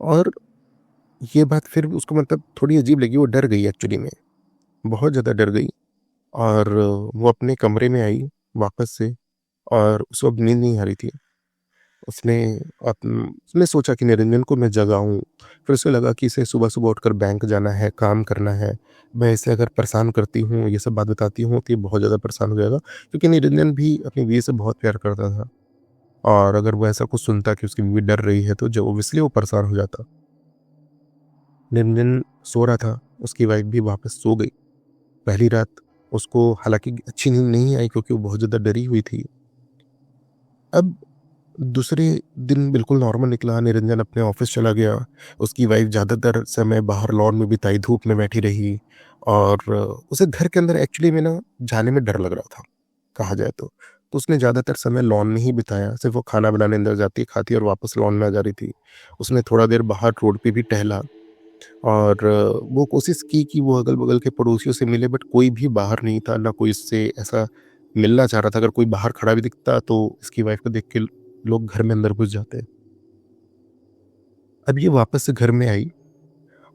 और ये बात फिर उसको मतलब थोड़ी अजीब लगी, वो डर गई एक्चुअली में, बहुत ज़्यादा डर गई। और वो अपने कमरे में आई वापस से, और उसको अब नींद नहीं आ रही थी। उसने उसने सोचा कि निरंजन को मैं जगाऊँ, फिर उसे लगा कि इसे सुबह-सुबह उठकर बैंक जाना है, काम करना है। मैं इसे अगर परेशान करती हूँ, ये सब बात बताती हूँ, तो ये बहुत ज़्यादा परेशान हो जाएगा, क्योंकि निरंजन भी अपनी बीवी से बहुत प्यार करता था, और अगर वो ऐसा कुछ सुनता कि उसकी बीवी डर रही है, तो जो ऑब्वियसली वो परेशान हो जाता। निरंजन सो रहा था, उसकी वाइफ़ भी वापस सो गई। पहली रात उसको हालाँकि अच्छी नींद नहीं आई, क्योंकि वो बहुत ज़्यादा डरी हुई थी। अब दूसरे दिन बिल्कुल नॉर्मल निकला, निरंजन अपने ऑफ़िस चला गया। उसकी वाइफ़ ज़्यादातर समय बाहर लॉन में बिताई, धूप में बैठी रही, और उसे घर के अंदर एक्चुअली में ना जाने में डर लग रहा था, कहा जाए तो। तो उसने ज़्यादातर समय लॉन में ही बिताया, सिर्फ़ वो खाना बनाने अंदर जाती, खाती और वापस लॉन में आ जा रही थी। उसने थोड़ा देर बाहर रोड पे भी टहला, और वो कोशिश की कि वो अगल-बगल के पड़ोसियों से मिले, बट कोई भी बाहर नहीं था, ना कोई इससे ऐसा मिलना चाह रहा था। अगर कोई बाहर खड़ा भी दिखता, तो इसकी वाइफ़ को देख के लोग घर में अंदर घुस जाते। अब ये वापस से घर में आई,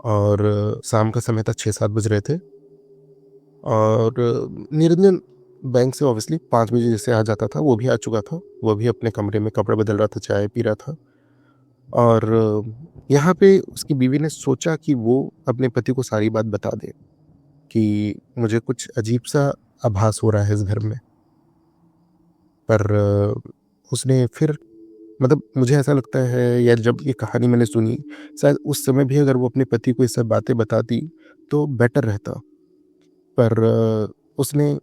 और शाम का समय था, 6-7 बज रहे थे, और निरंजन बैंक से ऑब्वियसली 5 बजे जैसे आ जाता था, वो भी आ चुका था। वो भी अपने कमरे में कपड़े बदल रहा था, चाय पी रहा था, और यहाँ पे उसकी बीवी ने सोचा कि वो अपने पति को सारी बात बता दे कि मुझे कुछ अजीब-सा आभास हो रहा है इस घर में। पर उसने फिर, मतलब मुझे ऐसा लगता है, या जब ये कहानी मैंने सुनी, शायद उस समय भी अगर वो अपने पति को ये सब बातें बताती, तो बेटर रहता। पर उसने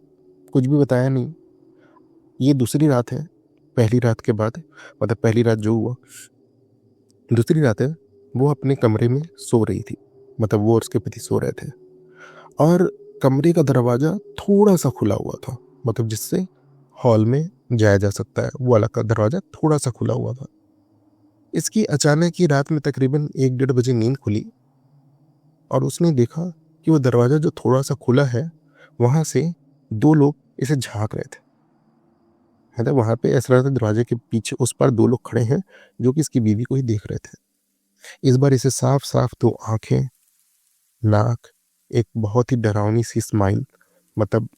कुछ भी बताया नहीं। ये दूसरी रात है, पहली रात के बाद, मतलब पहली रात जो हुआ, दूसरी रात है, वो अपने कमरे में सो रही थी। मतलब वो और उसके पति सो रहे थे, और कमरे का दरवाज़ा थोड़ा-सा खुला हुआ था, मतलब जिससे हॉल में जाया जा सकता है, वो वाला का दरवाज़ा थोड़ा-सा खुला हुआ था। इसकी अचानक ही रात में तकरीबन 1 डेढ़ बजे नींद खुली, और उसने देखा कि वो दरवाज़ा जो थोड़ा-सा खुला है, वहाँ से 2 लोग इसे झाँक रहे थे। मतलब वहाँ पे ऐसा लग रहा था दरवाज़े के पीछे उस पार 2 लोग खड़े हैं, जो कि इसकी बीवी को ही देख रहे थे। इस बार इसे साफ-साफ 2 आँखें, नाक, एक बहुत ही डरावनी-सी स्माइल, मतलब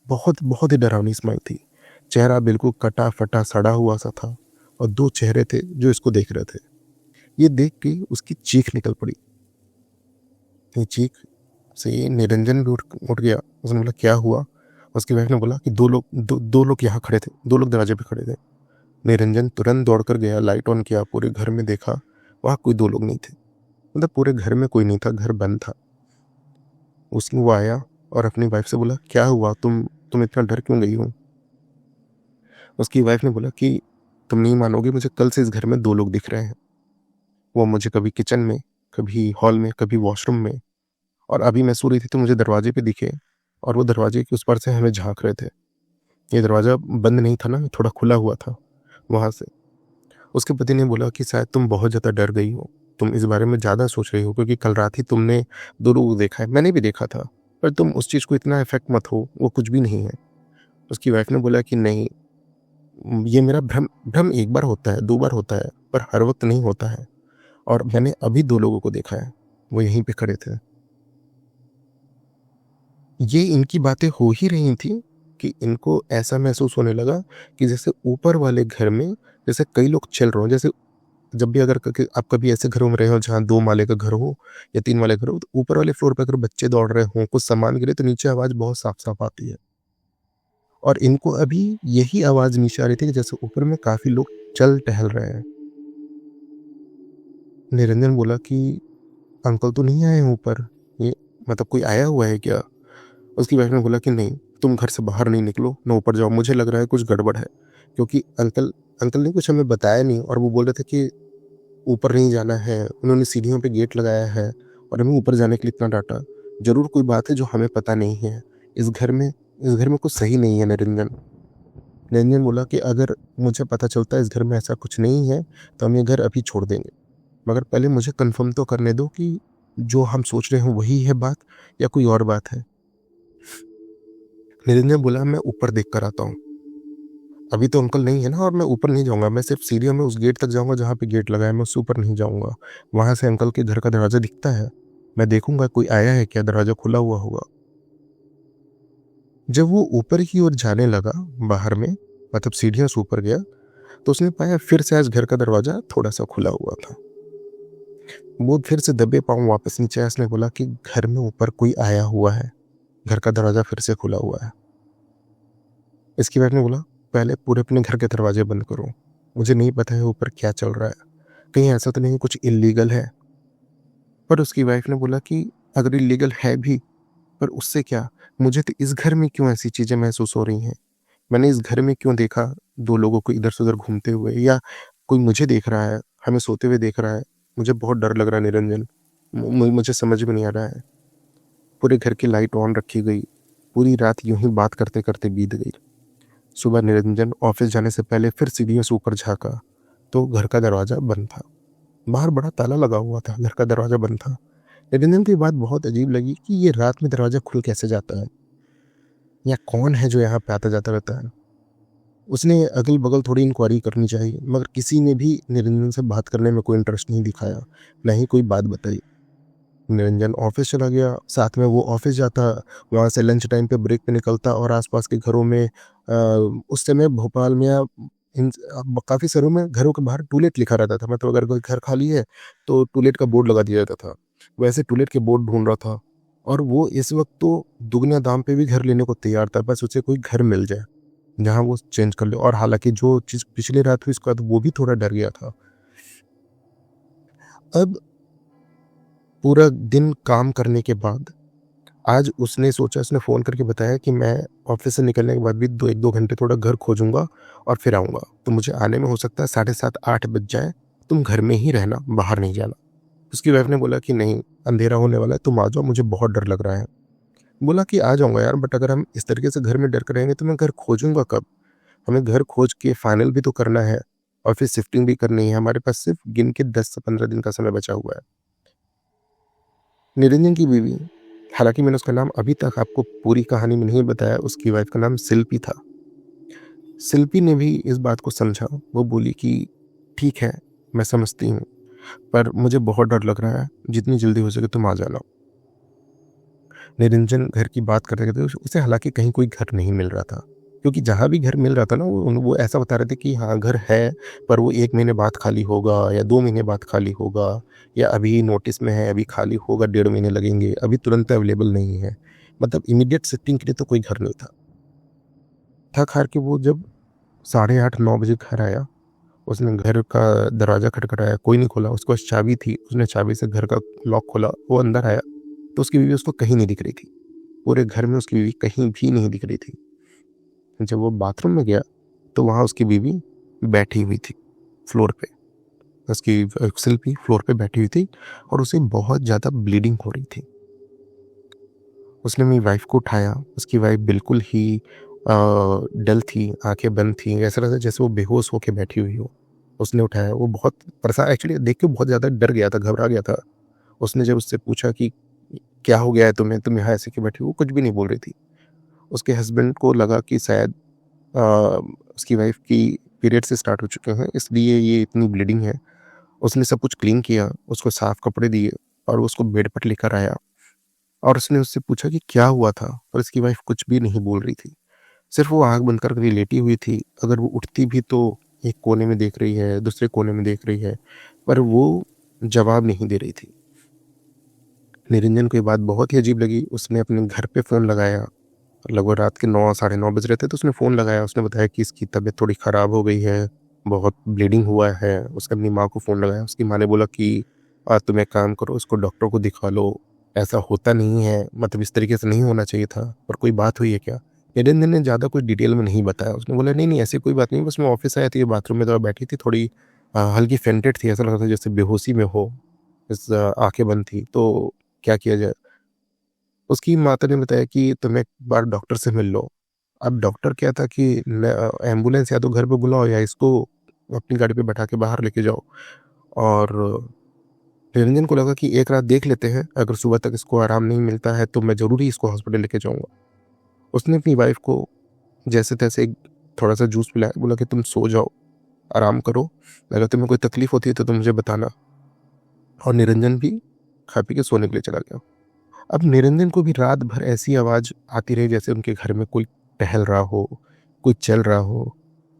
बहुत, बहुत ही डरावनी स्माइल थी। चेहरा बिल्कुल कटा-फटा, सड़ा हुआ-सा था, और 2 चेहरे थे जो इसको देख रहे थे। ये देख के उसकी चीख निकल पड़ी। ये चीख से निरंजन भी उठ गया। उसने बोला, क्या हुआ? उसकी वाइफ ने बोला कि 2 लोग यहाँ खड़े थे, 2 लोग दरवाजे पे खड़े थे। निरंजन तुरंत दौड़कर गया, लाइट ऑन किया, पूरे घर में देखा, वहाँ कोई 2 लोग नहीं थे। मतलब पूरे घर में कोई नहीं था, घर बंद था। वो आया और अपनी वाइफ से बोला, क्या हुआ? तुम इतना डर क्यों गई हो? उसकी वाइफ ने बोला कि तुम नहीं मानोगे, मुझे कल से इस घर में 2 लोग दिख रहे हैं। वो मुझे कभी किचन में, कभी हॉल में, कभी वॉशरूम में, और अभी मैं सो रही थी तो मुझे दरवाजे पे दिखे, और वो दरवाजे के उस पार से हमें झाँक रहे थे। ये दरवाज़ा बंद नहीं था ना, थोड़ा खुला हुआ था वहाँ से। उसके पति ने बोला कि शायद तुम बहुत ज़्यादा डर गई हो। तुम इस बारे में ज़्यादा सोच रही हो, क्योंकि कल रात ही तुमने 2 लोगों को देखा है। मैंने भी देखा था, पर तुम उस चीज़ को इतना इफ़ेक्ट मत हो, वो कुछ भी नहीं है। उसकी वाइफ़ ने बोला कि नहीं, ये मेरा भ्रम भ्रम 1 बार होता है, 2 बार होता है, पर हर वक़्त नहीं होता है, और मैंने अभी 2 लोगों को देखा है, वो यहीं पे खड़े थे। ये इनकी बातें हो ही रही थी कि इनको ऐसा महसूस होने लगा कि जैसे ऊपर वाले घर में जैसे कई लोग चल रहे हों। जैसे जब भी अगर आप कभी ऐसे घरों में रहे हो जहाँ 2 माले का घर हो या 3 माले का घर हो, तो ऊपर वाले फ्लोर पे अगर बच्चे दौड़ रहे हों, कुछ सामान गिरे तो नीचे आवाज़ बहुत साफ-साफ आती है। और इनको अभी यही आवाज़ नीचे आ रही थी कि जैसे ऊपर में काफ़ी लोग चल टहल रहे हैं। निरंजन बोला कि अंकल तो नहीं आए हैं ऊपर, ये मतलब कोई आया हुआ है क्या? उसकी वाइफ ने बोला कि नहीं, तुम घर से बाहर नहीं निकलो, ना ऊपर जाओ, मुझे लग रहा है कुछ गड़बड़ है। क्योंकि अंकल अंकल ने कुछ हमें बताया नहीं और वो बोल रहे थे कि ऊपर नहीं जाना है, उन्होंने सीढ़ियों पे गेट लगाया है और हमें ऊपर जाने के लिए इतना डाँटा। ज़रूर कोई बात है जो हमें पता नहीं है। इस घर में कुछ सही नहीं है निरंजन। निरंजन बोला कि अगर मुझे पता चलता है इस घर में ऐसा कुछ नहीं है, तो हम ये घर अभी छोड़ देंगे। मगर पहले मुझे कन्फर्म तो करने दो कि जो हम सोच रहे हैं वही है बात या कोई और बात है। निरंजन बोला मैं ऊपर देख कर आता हूँ। अभी तो अंकल नहीं है ना और मैं ऊपर नहीं जाऊँगा, मैं सिर्फ़ सीढ़ियों में उस गेट तक जाऊँगा जहाँ पे गेट लगा है, मैं उससे ऊपर नहीं जाऊँगा। वहाँ से अंकल के घर का दरवाज़ा दिखता है, मैं देखूँगा कोई आया है क्या, दरवाज़ा खुला हुआ होगा। जब वो ऊपर की ओर जाने लगा बाहर में, मतलब सीढ़ियों से ऊपर गया, तो उसने पाया फिर से आज घर का दरवाज़ा थोड़ा-सा खुला हुआ था। वो फिर से दबे पाँव वापस नीचे आया, उसने बोला कि घर में ऊपर कोई आया हुआ है, घर का दरवाज़ा फिर से खुला हुआ है। इसकी वाइफ ने बोला, "पहले पूरे अपने घर के दरवाजे बंद करो, मुझे नहीं पता है ऊपर क्या चल रहा है, कहीं ऐसा तो नहीं कुछ इल्लीगल है?" पर उसकी वाइफ ने बोला कि अगर इल्लीगल है भी, पर उससे क्या? मुझे तो इस घर में क्यों ऐसी चीज़ें महसूस हो रही हैं? मैंने इस घर में क्यों देखा 2 लोगों को इधर से उधर घूमते हुए या कोई मुझे देख रहा है, हमें सोते हुए देख रहा है। मुझे बहुत डर लग रहा है निरंजन, मुझे समझ में नहीं आ रहा है। पूरे घर की लाइट ऑन रखी गई, पूरी रात यूँ ही बात करते-करते बीत गई। सुबह निरंजन ऑफ़िस जाने से पहले फिर सीढ़ियों से ऊपर झाँका, तो घर का दरवाज़ा बंद था। बाहर बड़ा ताला लगा हुआ था, घर का दरवाज़ा बंद था। निरंजन को ये बात बहुत अजीब लगी कि ये रात में दरवाज़ा खुल कैसे जाता है? या कौन है जो यहाँ पे आता-जाता रहता है? उसने अगल-बगल थोड़ी इंक्वायरी करनी चाहिए, मगर किसी ने भी निरंजन से बात करने में कोई इंटरेस्ट नहीं दिखाया, ना ही कोई बात बताई। निरंजन ऑफ़िस चला गया, साथ में वो ऑफ़िस जाता, वहाँ से लंच टाइम पे ब्रेक पे निकलता और आस-पास के घरों में उस समय भोपाल में या काफ़ी शहरों में घरों के बाहर टू लेट लिखा रहता था, मतलब अगर कोई घर खाली है, तो टू लेट का बोर्ड लगा दिया जाता था। वैसे टू लेट के बोर्ड ढूँढ रहा था और वो इस वक़्त तो दुगने दाम पे भी घर लेने को तैयार था, बस उसे कोई घर मिल जाए। जहाँ वो चेंज कर ले और हालाँकि जो चीज़ पिछली रात हुई उसके बाद वो भी थोड़ा डर गया था। अब पूरा दिन काम करने के बाद आज उसने सोचा उसने फ़ोन करके बताया कि मैं ऑफ़िस से निकलने के बाद भी 1-2 घंटे थोड़ा घर खोजूँगा और फिर आऊँगा। तो मुझे आने में हो सकता है 7:30-8 बज जाए, तुम घर में ही रहना, बाहर नहीं जाना। उसकी वाइफ़ ने बोला कि नहीं, अंधेरा होने वाला है, तुम आ जाओ, मुझे बहुत डर लग रहा है। बोला कि आ जाऊँगा यार, बट अगर हम इस तरीके से घर में डर के रहेंगे तो मैं घर खोजूँगा कब? हमें घर खोज के फाइनल भी तो करना है और फिर शिफ्टिंग भी करनी है। हमारे पास सिर्फ़ गिन के 10 से 15 दिन का समय बचा हुआ है। निरंजन की बीवी, हालाँकि मैंने उसका नाम अभी तक आपको पूरी कहानी में नहीं बताया, उसकी वाइफ़ का नाम शिल्पी था। शिल्पी ने भी इस बात को समझा। वो बोली कि ठीक है, मैं समझती हूँ, पर मुझे बहुत डर लग रहा है, जितनी जल्दी हो सके तुम आ जाना। निरंजन घर की बात करते-करते उसे हालाँकि कहीं कोई घर नहीं मिल रहा था, क्योंकि जहाँ भी घर मिल रहा था ना वो ऐसा बता रहे थे कि हाँ, घर है, पर वो 1 महीने बाद खाली होगा या 2 महीने बाद खाली होगा या अभी नोटिस में है, अभी खाली होगा, 1.5 महीने लगेंगे, अभी तुरंत अवेलेबल नहीं है। मतलब इमीडिएट शिफ्टिंग के लिए तो कोई घर नहीं था। थक-हार के वो जब साढ़े 8-9 बजे घर आया, उसने घर का दरवाज़ा खटखटाया, कोई नहीं खोला, उसके पास चाबी थी, उसने चाबी से घर का लॉक खोला, वो अंदर आया, तो उसकी बीवी उसको कहीं नहीं दिख रही थी। पूरे घर में उसकी बीवी कहीं भी नहीं दिख रही थी। जब वो बाथरूम में गया, तो वहाँ उसकी बीवी बैठी हुई थी, फ्लोर पे। उसकी शिल्पी फ्लोर पे बैठी हुई थी और उसे बहुत ज़्यादा ब्लीडिंग हो रही थी। उसने मेरी वाइफ़ को उठाया, उसकी वाइफ़ बिल्कुल ही डल थी, आँखें बंद थीं, ऐसा लग रहा था जैसे वो बेहोश होके बैठी हुई हो। उसने उठाया, वो बहुत परेशान एक्चुअली देख के बहुत ज़्यादा डर गया था, घबरा गया था। उसने जब उससे पूछा कि, "क्या हो गया है तुम्हें? तुम यहाँ ऐसे क्यों बैठी हो?" वो कुछ भी नहीं बोल रही थी। उसके हस्बैंड को लगा कि शायद अ, उसकी वाइफ़ की पीरियड्स स्टार्ट हो चुके हैं, इसलिए ये इतनी ब्लीडिंग है। उसने सब कुछ क्लीन किया, उसको साफ कपड़े दिए और उसको बेड पर लेकर आया और उसने उससे पूछा कि क्या हुआ था? पर उसकी वाइफ़ कुछ भी नहीं बोल रही थी। सिर्फ वो आंख बंद कर लेटी हुई थी। अगर वो उठती भी तो एक कोने में देख रही है, दूसरे कोने में देख रही है, पर वो जवाब नहीं दे रही थी। निरंजन को ये बात बहुत ही अजीब लगी। उसने अपने घर पे फ़ोन लगाया, लगभग रात के 9 साढ़े 9 बज रहे थे, तो उसने फ़ोन लगाया। उसने बताया कि इसकी तबीयत थोड़ी ख़राब हो गई है, बहुत ब्लीडिंग हुआ है। उसने अपनी माँ को फ़ोन लगाया। उसकी माँ ने बोला कि तुम एक काम करो, इसको डॉक्टर को दिखा लो, ऐसा होता नहीं है, मतलब इस तरीके से नहीं होना चाहिए था, और कोई बात हुई है क्या? निरंजन ने ज़्यादा कुछ डिटेल में नहीं बताया। उसने बोला नहीं, नहीं ऐसी कोई बात नहीं, बस मैं ऑफ़िस आया था, ये बाथरूम में थोड़ा बैठी थी, थोड़ी हल्की फेंटेड थी, ऐसा लग रहा था जैसे बेहोशी में हो, आँखें बंद थी, तो क्या किया जाए? उसकी माता ने बताया कि तुम एक बार डॉक्टर से मिल लो। अब डॉक्टर क्या था कि एम्बुलेंस या तो घर पे बुलाओ या इसको अपनी गाड़ी पे बैठा के बाहर लेके जाओ। और निरंजन को लगा कि एक रात देख लेते हैं, अगर सुबह तक इसको आराम नहीं मिलता है तो मैं ज़रूर ही इसको हॉस्पिटल लेके जाऊँगा। उसने अपनी वाइफ़ को जैसे-तैसे थोड़ा-सा जूस पिलाया, बोला कि तुम सो जाओ, आराम करो, अगर तुम्हें कोई तकलीफ़ होती है तो तुम मुझे बताना। और निरंजन भी खा पी के सोने के लिए चला गया। अब निरंजन को भी रात भर ऐसी आवाज़ आती रही जैसे उनके घर में कोई टहल रहा हो, कोई चल रहा हो,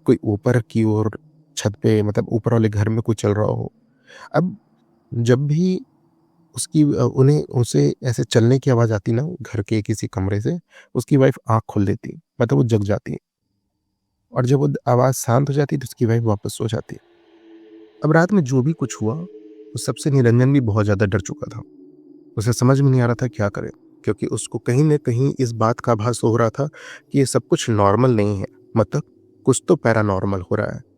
कोई ऊपर की ओर छत पे, मतलब ऊपर वाले घर में कोई चल रहा हो। अब जब भी उन्हें उसे ऐसे चलने की आवाज़ आती ना घर के किसी कमरे से, उसकी वाइफ़ आँख खोल देती, मतलब वो जग जाती। और जब वो आवाज़ शांत हो जाती तो उसकी वाइफ़ वापस सो जाती। अब रात में जो भी कुछ हुआ, उस सबसे निरंजन भी बहुत ज़्यादा डर चुका था। उसे समझ में नहीं आ रहा था क्या करे, क्योंकि उसको कहीं न कहीं इस बात का आभास हो रहा था कि ये सब कुछ नॉर्मल नहीं है, मतलब कुछ तो पैरानॉर्मल हो रहा है।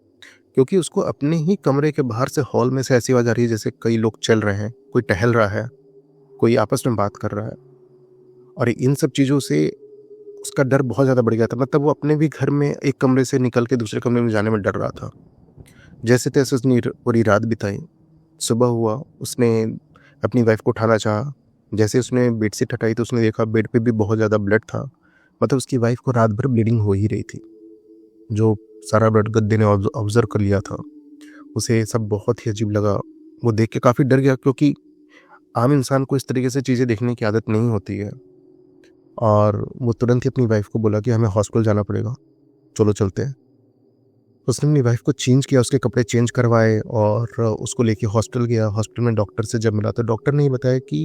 क्योंकि उसको अपने ही कमरे के बाहर से हॉल में से ऐसी आवाज़ आ रही है जैसे कई लोग चल रहे हैं, कोई टहल रहा है, कोई आपस में बात कर रहा है। और इन सब चीज़ों से उसका डर बहुत ज़्यादा बढ़ गया था, मतलब वो अपने भी घर में एक कमरे से निकल के दूसरे कमरे में जाने में डर रहा था। जैसे-तैसे उसने पूरी रात बिताई। सुबह हुआ, उसने अपनी वाइफ़ को उठाना चाहा। जैसे उसने बेडशीट हटाई तो उसने देखा बेड पे भी बहुत ज़्यादा ब्लड था। मतलब उसकी वाइफ़ को रात भर ब्लीडिंग हो ही रही थी। जो सारा ब्लड गद्दे ने ऑब्ज़र्व कर लिया था। उसे सब बहुत ही अजीब लगा। वो देख के काफ़ी डर गया, क्योंकि आम इंसान को इस तरीके से चीज़ें देखने की आदत नहीं होती है। और वो तुरंत ही अपनी वाइफ़ को बोला कि हमें हॉस्पिटल जाना पड़ेगा, चलो चलते हैं। उसने अपनी वाइफ़ को चेंज किया, उसके कपड़े चेंज करवाए और उसको लेके हॉस्पिटल गया। हॉस्पिटल में डॉक्टर से जब मिला तो डॉक्टर ने ये बताया कि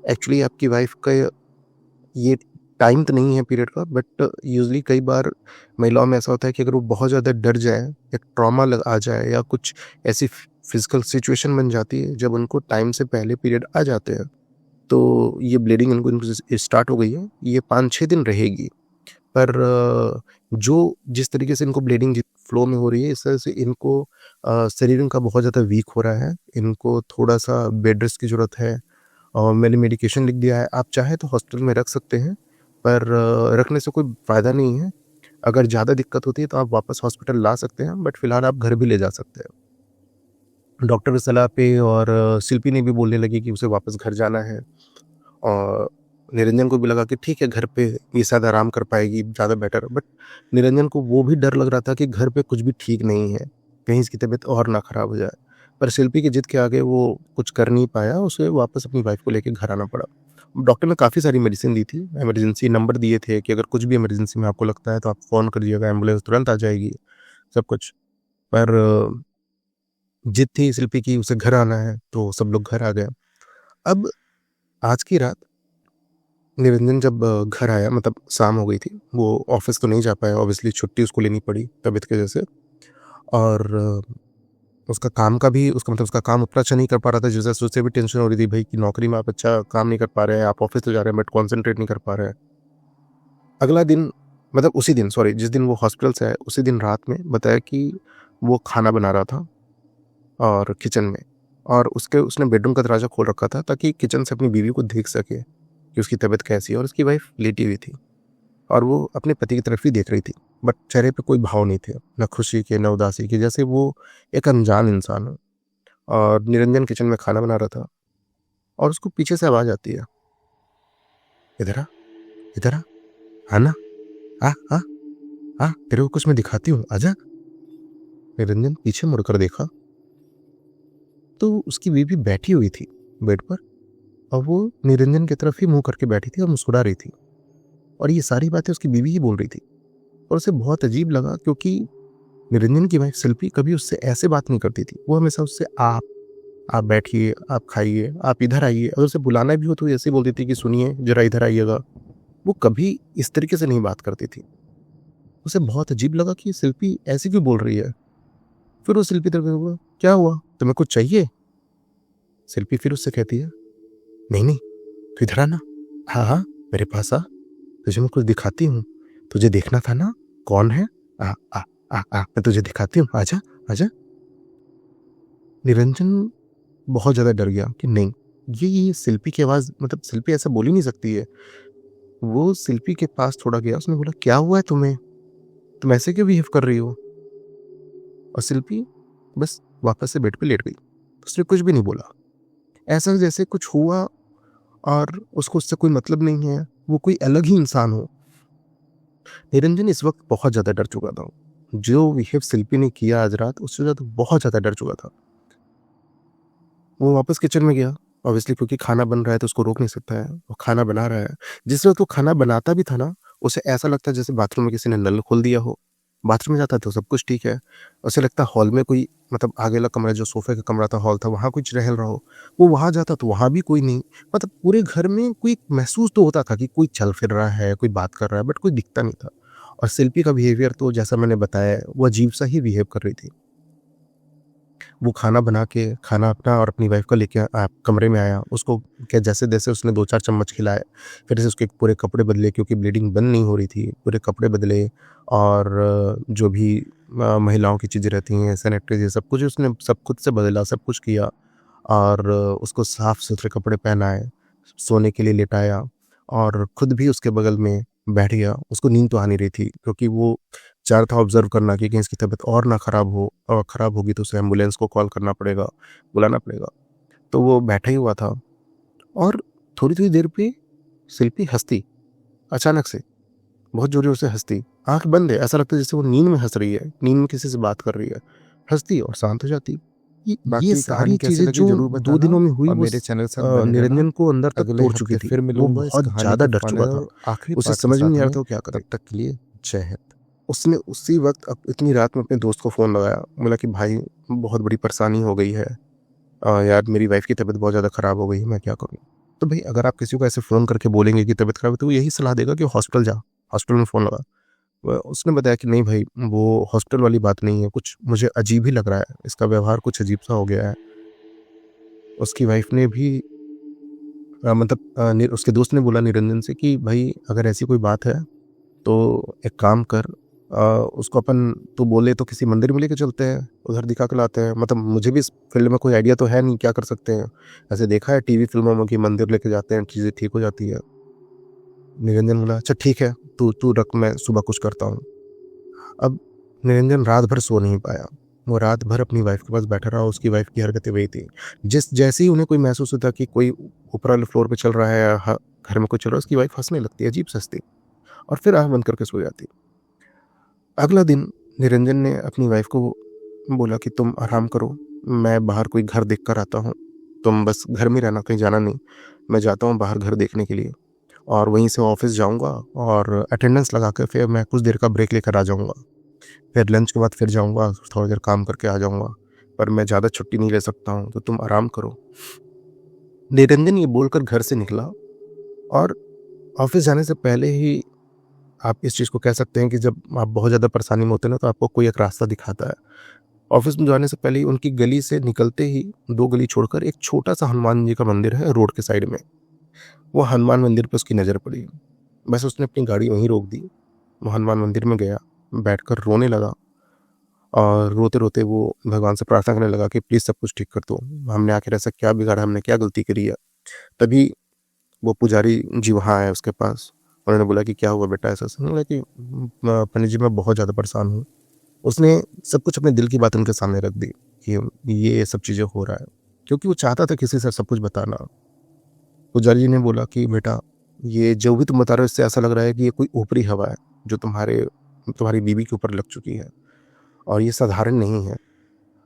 एक्चुअली आपकी वाइफ़ का ये टाइम तो नहीं है पीरियड का, बट यूजुअली कई बार महिलाओं में ऐसा होता है कि अगर वो बहुत ज़्यादा डर जाए या ट्रॉमा आ जाए या कुछ ऐसी फिजिकल सिचुएशन बन जाती है जब उनको टाइम से पहले पीरियड आ जाते हैं, तो ये ब्लीडिंग इनको स्टार्ट हो गई है, ये 5-6 दिन रहेगी। पर जो जिस तरीके से इनको ब्लीडिंग फ्लो में हो रही है, इस तरह से इनको शरीर इनका बहुत ज़्यादा वीक हो रहा है। इनको थोड़ा-सा बेड रेस्ट की ज़रूरत है और मैंने मेडिकेशन लिख दिया है। आप चाहें तो हॉस्पिटल में रख सकते हैं, पर रखने से कोई फ़ायदा नहीं है। अगर ज़्यादा दिक्कत होती है तो आप वापस हॉस्पिटल ला सकते हैं, बट फ़िलहाल आप घर भी ले जा सकते हैं। डॉक्टर की सलाह पे और शिल्पी ने भी बोलने लगी कि उसे वापस घर जाना है। और निरंजन को भी लगा कि ठीक है, घर पे ये शायद आराम कर पाएगी, ज़्यादा बेटर। बट निरंजन को वो भी डर लग रहा था कि घर पे कुछ भी ठीक नहीं है, कहीं इसकी तबीयत और ना ख़राब हो जाए। पर शिल्पी की ज़िद के आगे वो कुछ कर नहीं पाया, उसे वापस अपनी वाइफ़ को लेके घर आना पड़ा। डॉक्टर ने काफ़ी सारी मेडिसिन दी थी, इमरजेंसी नंबर दिए थे कि अगर कुछ भी इमरजेंसी में आपको लगता है तो आप फ़ोन करिएगा, एम्बुलेंस तुरंत आ जाएगी, सब कुछ। पर ज़िद थी शिल्पी की, उसे घर आना है, तो सब लोग घर आ गए। अब आज की रात निरंजन जब घर आया, मतलब शाम हो गई थी, वो ऑफ़िस तो नहीं जा पाया, ऑब्वियसली छुट्टी उसको लेनी पड़ी तबीयत की वजह से। और उसका काम का भी उसका मतलब उसका काम उतना अच्छा नहीं कर पा रहा था, जिस वजह से उसे भी टेंशन हो रही थी भाई कि नौकरी में आप अच्छा काम नहीं कर पा रहे हैं, आप ऑफ़िस तो जा रहे हैं बट कॉन्संट्रेट नहीं कर पा रहे हैं। अगला दिन, मतलब उसी दिन, सॉरी, जिस दिन वो हॉस्पिटल से आए उसी दिन रात में बताया कि वो खाना बना रहा था और किचन में, और उसने बेडरूम का दरवाज़ा खोल रखा था ताकि किचन से अपनी बीवी को देख सके कि उसकी तबीयत कैसी है। और उसकी वाइफ़ लेटी हुई थी और वो अपने पति की तरफ ही देख रही थी, बट चेहरे पे कोई भाव नहीं थे, ना खुशी के, ना उदासी के, जैसे वो एक अनजान इंसान हो। और निरंजन किचन में खाना बना रहा था और उसको पीछे से आवाज़ आती है, "इधर आ, इधर आ, आना, आ, आ, आ, तेरे को कुछ मैं दिखाती हूँ, आजा।" निरंजन पीछे मुड़कर देखा तो उसकी बीवी बैठी हुई थी बेड पर, और वो निरंजन की तरफ ही मुँह करके बैठी थी और मुस्कुरा रही थी। और ये सारी बातें उसकी बीवी ही बोल रही थी। और उसे बहुत अजीब लगा क्योंकि निरंजन की वाइफ शिल्पी कभी उससे ऐसे बात नहीं करती थी। वो हमेशा उससे आप बैठिए, आप खाइए, आप इधर आइए, अगर उसे बुलाना भी हो तो ऐसे ही बोलती थी कि सुनिए ज़रा इधर आइएगा। वो कभी इस तरीके से नहीं बात करती थी। उसे बहुत अजीब लगा कि शिल्पी ऐसे क्यों बोल रही है। फिर वो शिल्पी तरफ बोला, क्या हुआ, तुम्हें कुछ चाहिए? शिल्पी फिर उससे कहती है, नहीं नहीं, तू इधर आना, हाँ हाँ मेरे पास आ, तुझे मैं कुछ दिखाती हूँ, तुझे देखना था ना कौन है, आ आ मैं तुझे दिखाती हूँ, आजा आजा। निरंजन बहुत ज़्यादा डर गया कि नहीं, ये शिल्पी की आवाज़, मतलब शिल्पी ऐसा बोल ही नहीं सकती है। वो शिल्पी के पास थोड़ा गया, उसने बोला, क्या हुआ है तुम्हें, तुम ऐसे क्यों बिहेव कर रही हो? और शिल्पी बस वापस से बेड पे लेट गई। उसने कुछ भी नहीं बोला, ऐसा जैसे कुछ हुआ और उसको उससे कोई मतलब नहीं है, वो कोई अलग ही इंसान हो। निरंजन इस वक्त बहुत ज़्यादा डर चुका था। जो बिहेव शिल्पी ने किया आज रात, उससे ज़्यादा बहुत ज़्यादा डर चुका था। वो वापस किचन में गया, ऑब्वियसली क्योंकि खाना बन रहा है तो उसको रोक नहीं सकता है। वो खाना बना रहा है। जिस वक्त वो खाना बनाता भी था ना, उसे ऐसा लगता है जैसे बाथरूम में किसी ने नल खोल दिया हो। बाथरूम में जाता तो सब कुछ ठीक है, उसे लगता है हॉल में कोई, मतलब आगे वाला कमरा जो सोफे का कमरा था, हॉल था, वहाँ कुछ टहल रहा हो। वो वहाँ जाता तो वहाँ भी कोई नहीं। मतलब पूरे घर में कोई महसूस तो होता था कि कोई चल फिर रहा है, कोई बात कर रहा है, बट कोई दिखता नहीं था। और शिल्पी का बिहेवियर तो जैसा मैंने बताया, वो अजीब सा ही बिहेव कर रही थी। वो खाना बना के, खाना अपना और अपनी वाइफ का लेके कमरे में आया। उसको क्या जैसे-जैसे उसने 2-4 चम्मच खिलाए, फिर से उसके पूरे कपड़े बदले क्योंकि ब्लीडिंग बंद नहीं हो रही थी। पूरे कपड़े बदले और जो भी महिलाओं की चीज़ें रहती हैं, सैनिटरीज़, ये सब कुछ उसने सब खुद से बदला, सब कुछ किया और उसको साफ-सुथरे कपड़े पहनाए, सोने के लिए लेटाया और खुद भी उसके बगल में बैठ गया। उसको नींद तो आ नहीं रही थी क्योंकि वो चाह रहा था ऑब्ज़र्व करना कि कहीं इसकी तबीयत और ना ख़राब हो, और ख़राब होगी तो उसे एम्बुलेंस को कॉल करना पड़ेगा, बुलाना पड़ेगा। तो वो बैठा ही हुआ था और थोड़ी-थोड़ी देर पे शिल्पी हँसती, अचानक से, बहुत ज़ोर-ज़ोर से हँसती। आँख बंद है, ऐसा लगता है जैसे वो नींद में हँस रही है, नींद में किसी से बात कर रही है। हँसती और शांत हो जाती। ये बाकी सारी कहानी कैसी चीज़ें लगी जो ज़रूर 2 बताना दिनों में हुई, और वो मेरे चैनल के साथ बने रहना। निरंजन को अंदर तक अगले तोड़ चुकी हफ्ते थी। फिर वो मिलूँगा इस बहुत कहानी ज़्यादा के डर चुका फाइनल था। और आखिरी उसे पार्ट के समझ में नहीं साथ आ रहा में। था वो क्या करे। तब तक के लिए जय हिंद। उसने उसी वक़्त इतनी रात में अपने दोस्त को फ़ोन लगाया, बोला कि भाई बहुत बड़ी परेशानी हो गई है। यार मेरी वाइफ़ की तबीयत बहुत ज़्यादा ख़राब हो गई है, मैं क्या करूँ? तो भई अगर आप किसी को ऐसे फ़ोन करके बोलेंगे कि तबीयत ख़राब है, तो वो यही सलाह देगा कि हॉस्पिटल जा, हॉस्पिटल में फ़ोन लगा। उसने बताया कि नहीं भाई, वो हॉस्पिटल वाली बात नहीं है, कुछ मुझे अजीब ही लग रहा है, इसका व्यवहार कुछ अजीब-सा हो गया है। उसकी वाइफ़ ने भी मतलब उसके दोस्त ने बोला निरंजन से कि भाई अगर ऐसी कोई बात है तो एक काम कर, उसको अपन, तू बोले तो किसी मंदिर में लेके चलते हैं, उधर दिखा के लाते हैं। मतलब मुझे भी इस फील्ड में कोई आइडिया तो है नहीं क्या कर सकते हैं। ऐसे देखा है टीवी फिल्मों में कि मंदिर लेके जाते हैं, चीज़ें ठीक हो जाती है। निरंजन बोला, अच्छा ठीक है, तू तू रख, मैं सुबह कुछ करता हूँ। अब निरंजन रात भर सो नहीं पाया। वो रात भर अपनी वाइफ के पास बैठा रहा। उसकी वाइफ की हरकतें वही थी। जैसे ही उन्हें कोई महसूस होता कि कोई ऊपर वाले फ्लोर पे चल रहा है या घर में कुछ चल रहा है, उसकी वाइफ हंसने लगती, अजीब से हंसती और फिर आँख बंद करके सो जाती। अगला दिन निरंजन ने अपनी वाइफ को बोला कि तुम आराम करो, मैं बाहर कोई घर देख कर आता हूँ, तुम बस घर में रहना, कहीं जाना नहीं। मैं जाता हूँ बाहर घर देखने के लिए और वहीं से ऑफिस जाऊँगा और अटेंडेंस लगा कर फिर मैं कुछ देर का ब्रेक लेकर आ जाऊँगा। फिर लंच के बाद फिर जाऊँगा, थोड़ी देर काम करके आ जाऊँगा, पर मैं ज़्यादा छुट्टी नहीं ले सकता हूँ, तो तुम आराम करो। निरंजन ये बोलकर घर से निकला और ऑफिस जाने से पहले ही, आप इस चीज़ को कह सकते हैं कि जब आप बहुत ज़्यादा परेशानी में होते हैं ना, तो आपको कोई एक रास्ता दिखाता है। ऑफिस में जाने से पहले ही उनकी गली से निकलते ही 2 गली छोड़कर एक छोटा-सा हनुमान जी का मंदिर है रोड के साइड में। वो हनुमान मंदिर पे उसकी नज़र पड़ी। बस उसने अपनी गाड़ी वहीं रोक दी। वो हनुमान मंदिर में गया, बैठकर रोने लगा और रोते-रोते वो भगवान से प्रार्थना करने लगा कि प्लीज़ सब कुछ ठीक कर दो। हमने आखिर ऐसा क्या बिगाड़ा, हमने क्या गलती करी है? तभी वो पुजारी जी वहाँ आए उसके पास। उन्होंने बोला कि क्या हुआ बेटा ऐसा-ऐसा? उन्होंने बोला कि पंडित जी मैं बहुत ज़्यादा परेशान हूँ। उसने सब कुछ अपने दिल की बात उनके सामने रख दी कि ये सब चीज़ें हो रहा है, क्योंकि वो चाहता था किसी से सब कुछ बताना। पुजारी जी ने बोला कि बेटा, ये जो भी तुम बता रहे हो इससे ऐसा लग रहा है कि ये कोई ऊपरी हवा है जो तुम्हारी बीवी के ऊपर लग चुकी है और ये साधारण नहीं है।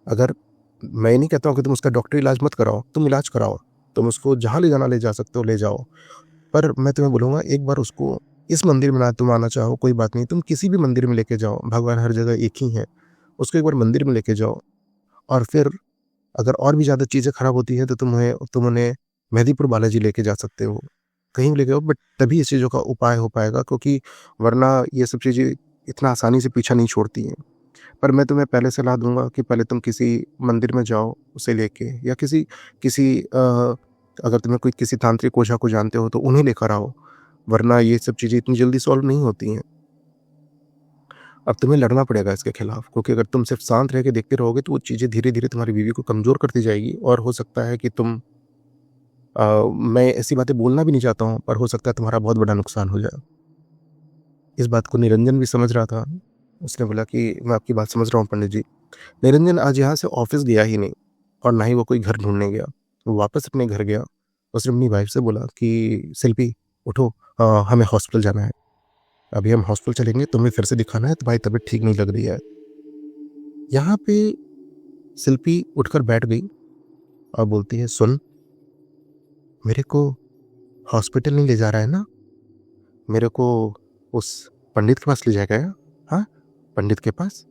अगर मैं ये नहीं कहता हूँ कि तुम उसका डॉक्टरी इलाज मत कराओ, तुम इलाज कराओ, तुम उसको जहाँ ले जाना ले जा सकते हो ले जाओ, पर मैं तुम्हें बोलूँगा एक बार उसको इस मंदिर में ना तुम आना चाहो कोई बात नहीं, तुम किसी भी मंदिर में लेके जाओ, भगवान हर जगह एक ही है। उसको एक बार मंदिर में लेके जाओ, और फिर अगर और भी ज़्यादा चीज़ें खराब होती हैं तो तुम उन्हें मेहंदीपुर बालाजी लेके जा सकते हो, कहीं भी लेके जाओ, बट तभी इस चीज़ों का उपाय हो पाएगा, क्योंकि वरना ये सब चीज़ें इतना आसानी से पीछा नहीं छोड़ती हैं। पर मैं तुम्हें पहले सलाह दूंगा कि पहले तुम किसी मंदिर में जाओ उसे लेके, या किसी किसी अगर तुम्हें कोई किसी तांत्रिक ओझा को जानते हो तो उन्हें लेकर आओ, वरना ये सब चीज़ें इतनी जल्दी सॉल्व नहीं होती हैं। अब तुम्हें लड़ना पड़ेगा इसके खिलाफ, क्योंकि अगर तुम सिर्फ शांत रह के देखते रहोगे तो वो चीज़ें धीरे धीरे तुम्हारी बीवी को कमज़ोर करती जाएगी, और हो सकता है कि मैं ऐसी बातें बोलना भी नहीं चाहता हूँ, पर हो सकता है तुम्हारा बहुत बड़ा नुकसान हो जाए। इस बात को निरंजन भी समझ रहा था। उसने बोला कि मैं आपकी बात समझ रहा हूँ पंडित जी। निरंजन आज यहाँ से ऑफिस गया ही नहीं, और ना ही वो कोई घर ढूंढने गया। वो वापस अपने घर गया। उसने अपनी वाइफ से बोला कि शिल्पी उठो, हमें हॉस्पिटल जाना है। अभी हम हॉस्पिटल चलेंगे, तुम्हें फिर से दिखाना है, तुम्हारी तबीयत ठीक नहीं लग रही है। यहाँ पे शिल्पी उठकर बैठ गई और बोलती है, सुन, मेरे को हॉस्पिटल नहीं ले जा रहा है ना, मेरे को उस पंडित के पास ले जाएगा। हाँ, पंडित के पास?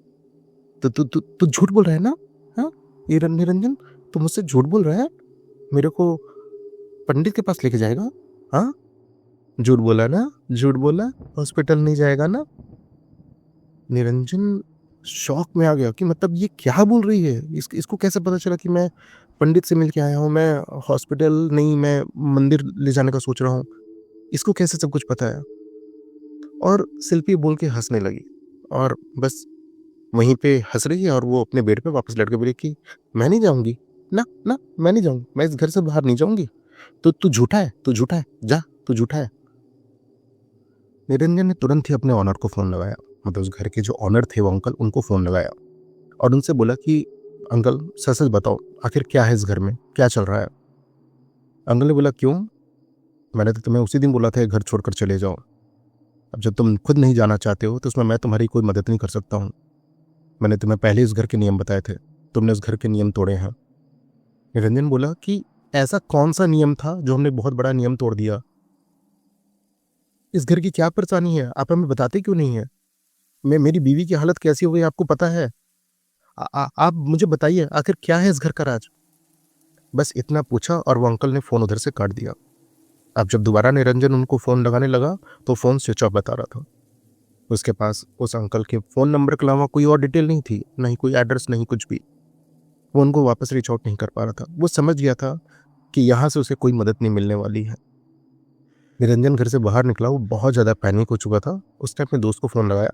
तो तू झूठ बोल रहा है ना? हाँ, ये निरंजन, तू मुझसे झूठ बोल रहा है? मेरे को पंडित के पास लेके जाएगा? हाँ, झूठ बोला ना, झूठ बोला, हॉस्पिटल नहीं जाएगा ना। निरंजन शॉक में आ गया कि मतलब ये क्या बोल रही है, इसको कैसे पता चला कि मैं पंडित से मिल के आया हूँ, मैं हॉस्पिटल नहीं, मैं मंदिर ले जाने का सोच रहा हूँ, इसको कैसे सब कुछ पता है। और शिल्पी बोल के हंसने लगी, और बस वहीं पे हंस रही है, और वो अपने बेड पे वापस लौट के बोली कि मैं नहीं जाऊंगी ना, ना मैं नहीं जाऊंगी, मैं इस घर से बाहर नहीं जाऊंगी। तो तू झूठा है, तू झूठा है, जा, तू झूठा है। निरंजन ने तुरंत ही अपने ऑनर को फ़ोन लगाया, मतलब उस घर के जो ऑनर थे वो अंकल, उनको फ़ोन लगाया और उनसे बोला कि अंकल सच सच बताओ, आखिर क्या है इस घर में, क्या चल रहा है। अंकल ने बोला, क्यों, मैंने तो तुम्हें उसी दिन बोला था घर छोड़कर चले जाओ। अब जब तुम खुद नहीं जाना चाहते हो तो उसमें मैं तुम्हारी कोई मदद नहीं कर सकता हूँ। मैंने तुम्हें पहले इस घर के नियम बताए थे, तुमने उस घर के नियम तोड़े हैं। निरंजन बोला कि ऐसा कौन सा नियम था जो हमने बहुत बड़ा नियम तोड़ दिया? इस घर की क्या परेशानी है, आप हमें बताते क्यों नहीं है? मेरी बीवी की हालत कैसी हो गई आपको पता है? आप मुझे बताइए, आखिर क्या है इस घर का राज? बस इतना पूछा और वो अंकल ने फ़ोन उधर से काट दिया। अब जब दोबारा निरंजन उनको फ़ोन लगाने लगा तो फ़ोन स्विच ऑफ बता रहा था। उसके पास उस अंकल के फ़ोन नंबर के अलावा कोई और डिटेल नहीं थी, नहीं कोई एड्रेस, नहीं कुछ भी। वो उनको वापस रीच आउट नहीं कर पा रहा था। वो समझ गया था कि यहाँ से उसे कोई मदद नहीं मिलने वाली है। निरंजन घर से बाहर निकला, वो बहुत ज़्यादा पैनिक हो चुका था। उसने अपने दोस्त को फ़ोन लगाया,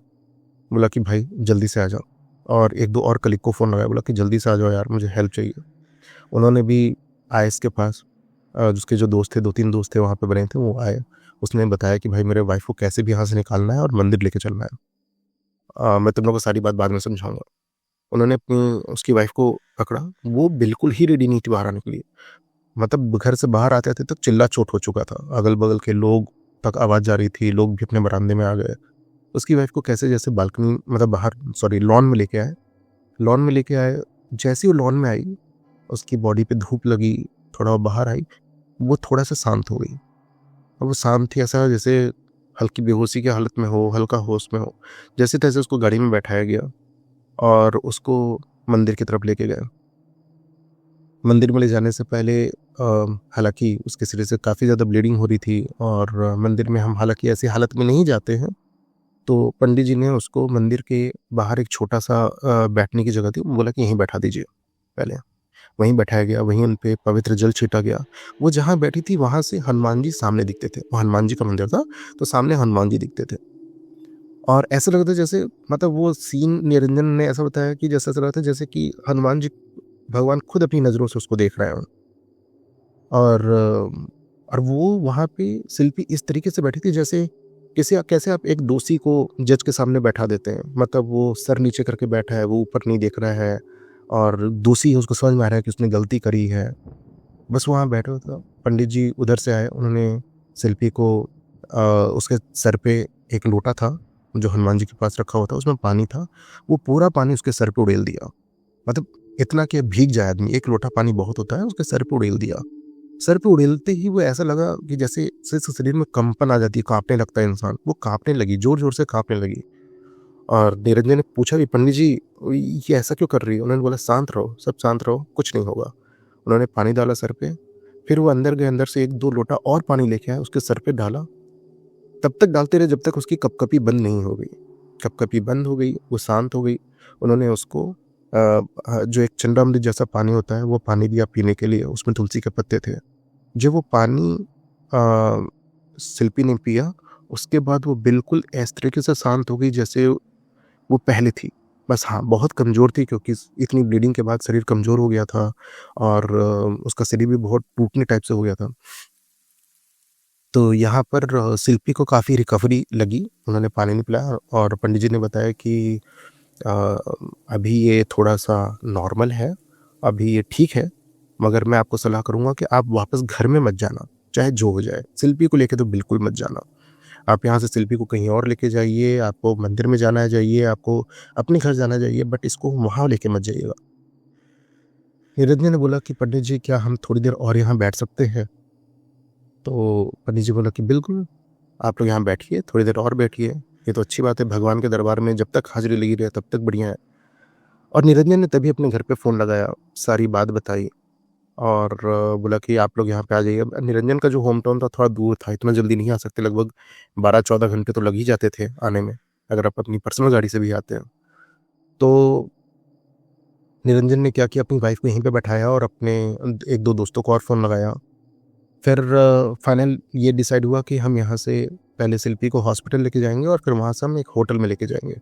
बोला कि भाई जल्दी से आ जाओ, और एक दो और कलीग को फ़ोन लगाया, बोला कि जल्दी से आ जाओ यार, मुझे हेल्प चाहिए। उन्होंने भी आए इसके पास, उसके जो दोस्त थे, 2-3 दोस्त थे वहाँ पे बने थे, वो आए। उसने बताया कि भाई मेरे वाइफ को कैसे भी यहाँ से निकालना है और मंदिर लेके चलना है। मैं तुम लोग को सारी बात बाद में समझाऊंगा। उन्होंने अपनी उसकी वाइफ को पकड़ा, वो बिल्कुल ही रेडी नहीं थी बाहर आने के लिए। मतलब घर से बाहर आते आते तक चिल्ला चोट हो चुका था, अगल बगल के लोग तक आवाज़ जा रही थी, लोग भी अपने बरामदे में आ गए। उसकी वाइफ को कैसे जैसे बालकनी, मतलब बाहर, सॉरी, लॉन में लेके आए। लॉन में लेके आए, जैसे ही वो लॉन में आई, उसकी बॉडी पे धूप लगी, थोड़ा वो बाहर आई, वो थोड़ा सा शांत हो गई। और वो शांत थी, ऐसा जैसे हल्की बेहोशी की हालत में हो, हल्का होश में हो। जैसे तैसे उसको गाड़ी में बैठाया गया और उसको मंदिर की तरफ लेके गए। मंदिर में ले जाने से पहले हालांकि उसके सिरे से काफ़ी ज़्यादा ब्लीडिंग हो रही थी, और मंदिर में हम हालांकि ऐसी हालत में नहीं जाते हैं, तो पंडित जी ने उसको मंदिर के बाहर एक छोटा सा बैठने की जगह थी, बोला कि यहीं बैठा दीजिए। पहले वहीं बैठाया गया, वहीं उन पे पवित्र जल छीटा गया। वो जहाँ बैठी थी वहाँ से हनुमान जी सामने दिखते थे, वो हनुमान जी का मंदिर था, तो सामने हनुमान जी दिखते थे। और ऐसा लगता था जैसे, मतलब वो सीन निरंजन ने ऐसा बताया कि जैसे ऐसा लगता था जैसे कि हनुमान जी, भगवान खुद अपनी नज़रों से उसको देख रहे हैं। और वो वहाँ पे शिल्पी इस तरीके से बैठी थी जैसे कैसे आप एक दोषी को जज के सामने बैठा देते हैं, मतलब वो सर नीचे करके बैठा है, वो ऊपर नहीं देख रहा है, और दोषी है, उसको समझ में आ रहा है कि उसने गलती करी है। बस वहाँ बैठा हुआ था। पंडित जी उधर से आए, उन्होंने शिल्पी को उसके सर पे एक लोटा था जो हनुमान जी के पास रखा हुआ था, उसमें पानी था, वो पूरा पानी उसके सर पे उड़ेल दिया। मतलब इतना कि भीग जाए आदमी, एक लोटा पानी बहुत होता है, उसके सर पे उड़ेल दिया। सर पे उड़ेलते ही वो ऐसा लगा कि जैसे शरीर में कंपन आ जाती है, कांपने लगता है इंसान। वो कांपने लगी, जोर जोर से कांपने लगी। और निरंजन ने पूछा भी, पंडित जी ये ऐसा क्यों कर रही है? उन्होंने बोला, शांत रहो, सब शांत रहो, कुछ नहीं होगा। उन्होंने पानी डाला सर पे, फिर वो अंदर गए, अंदर से 1-2 लोटा और पानी लेके आए, उसके सर पे डाला। तब तक डालते रहे जब तक उसकी कपकपी बंद नहीं हो गई। कपकपी बंद हो गई, वो शांत हो गई। उन्होंने उसको जो एक चंडामृत जैसा पानी होता है वो पानी दिया पीने के लिए, उसमें तुलसी के पत्ते थे। जब वो पानी शिल्पी ने पिया, उसके बाद वो बिल्कुल इस तरीके से शांत हो गई जैसे वो पहले थी। बस हाँ, बहुत कमज़ोर थी क्योंकि इतनी ब्लीडिंग के बाद शरीर कमज़ोर हो गया था और उसका शरीर भी बहुत टूटने टाइप से हो गया था। तो यहाँ पर शिल्पी को काफ़ी रिकवरी लगी। उन्होंने पानी नहीं पिलाया और पंडित जी ने बताया कि अ, अभी ये थोड़ा-सा नॉर्मल है, अभी ये ठीक है, मगर मैं आपको सलाह करूँगा कि आप वापस घर में मत जाना, चाहे जो हो जाए। शिल्पी को लेके तो बिल्कुल मत जाना। आप यहाँ से शिल्पी को कहीं और लेके जाइए, आपको मंदिर में जाना है जाइए, आपको अपने घर जाना चाहिए, बट इसको वहाँ लेके मत जाइएगा। निरंजन ने बोला कि पंडित जी, क्या हम थोड़ी देर और यहाँ बैठ सकते हैं? तो पंडित जी बोला कि बिल्कुल, आप लोग यहाँ बैठिए, थोड़ी देर और बैठिए। ये तो अच्छी बात है, भगवान के दरबार में जब तक हाज़िरी लगी रहे तब तक बढ़िया है। और निरंजन ने तभी अपने घर पे फ़ोन लगाया, सारी बात बताई और बोला कि आप लोग यहाँ पे आ जाइए। अब निरंजन का जो होम टाउन था थोड़ा दूर था, इतना जल्दी नहीं आ सकते, लगभग 12-14 घंटे तो लग ही जाते थे आने में, अगर आप अपनी पर्सनल गाड़ी से भी आते हैं। तो निरंजन ने क्या किया, अपनी वाइफ़ को यहीं पे बैठाया और अपने 1-2 दोस्तों को और फ़ोन लगाया। फिर फाइनल ये डिसाइड हुआ कि हम यहाँ से पहले शिल्पी को हॉस्पिटल लेके जाएँगे और फिर वहाँ से हम एक होटल में लेके जाएँगे।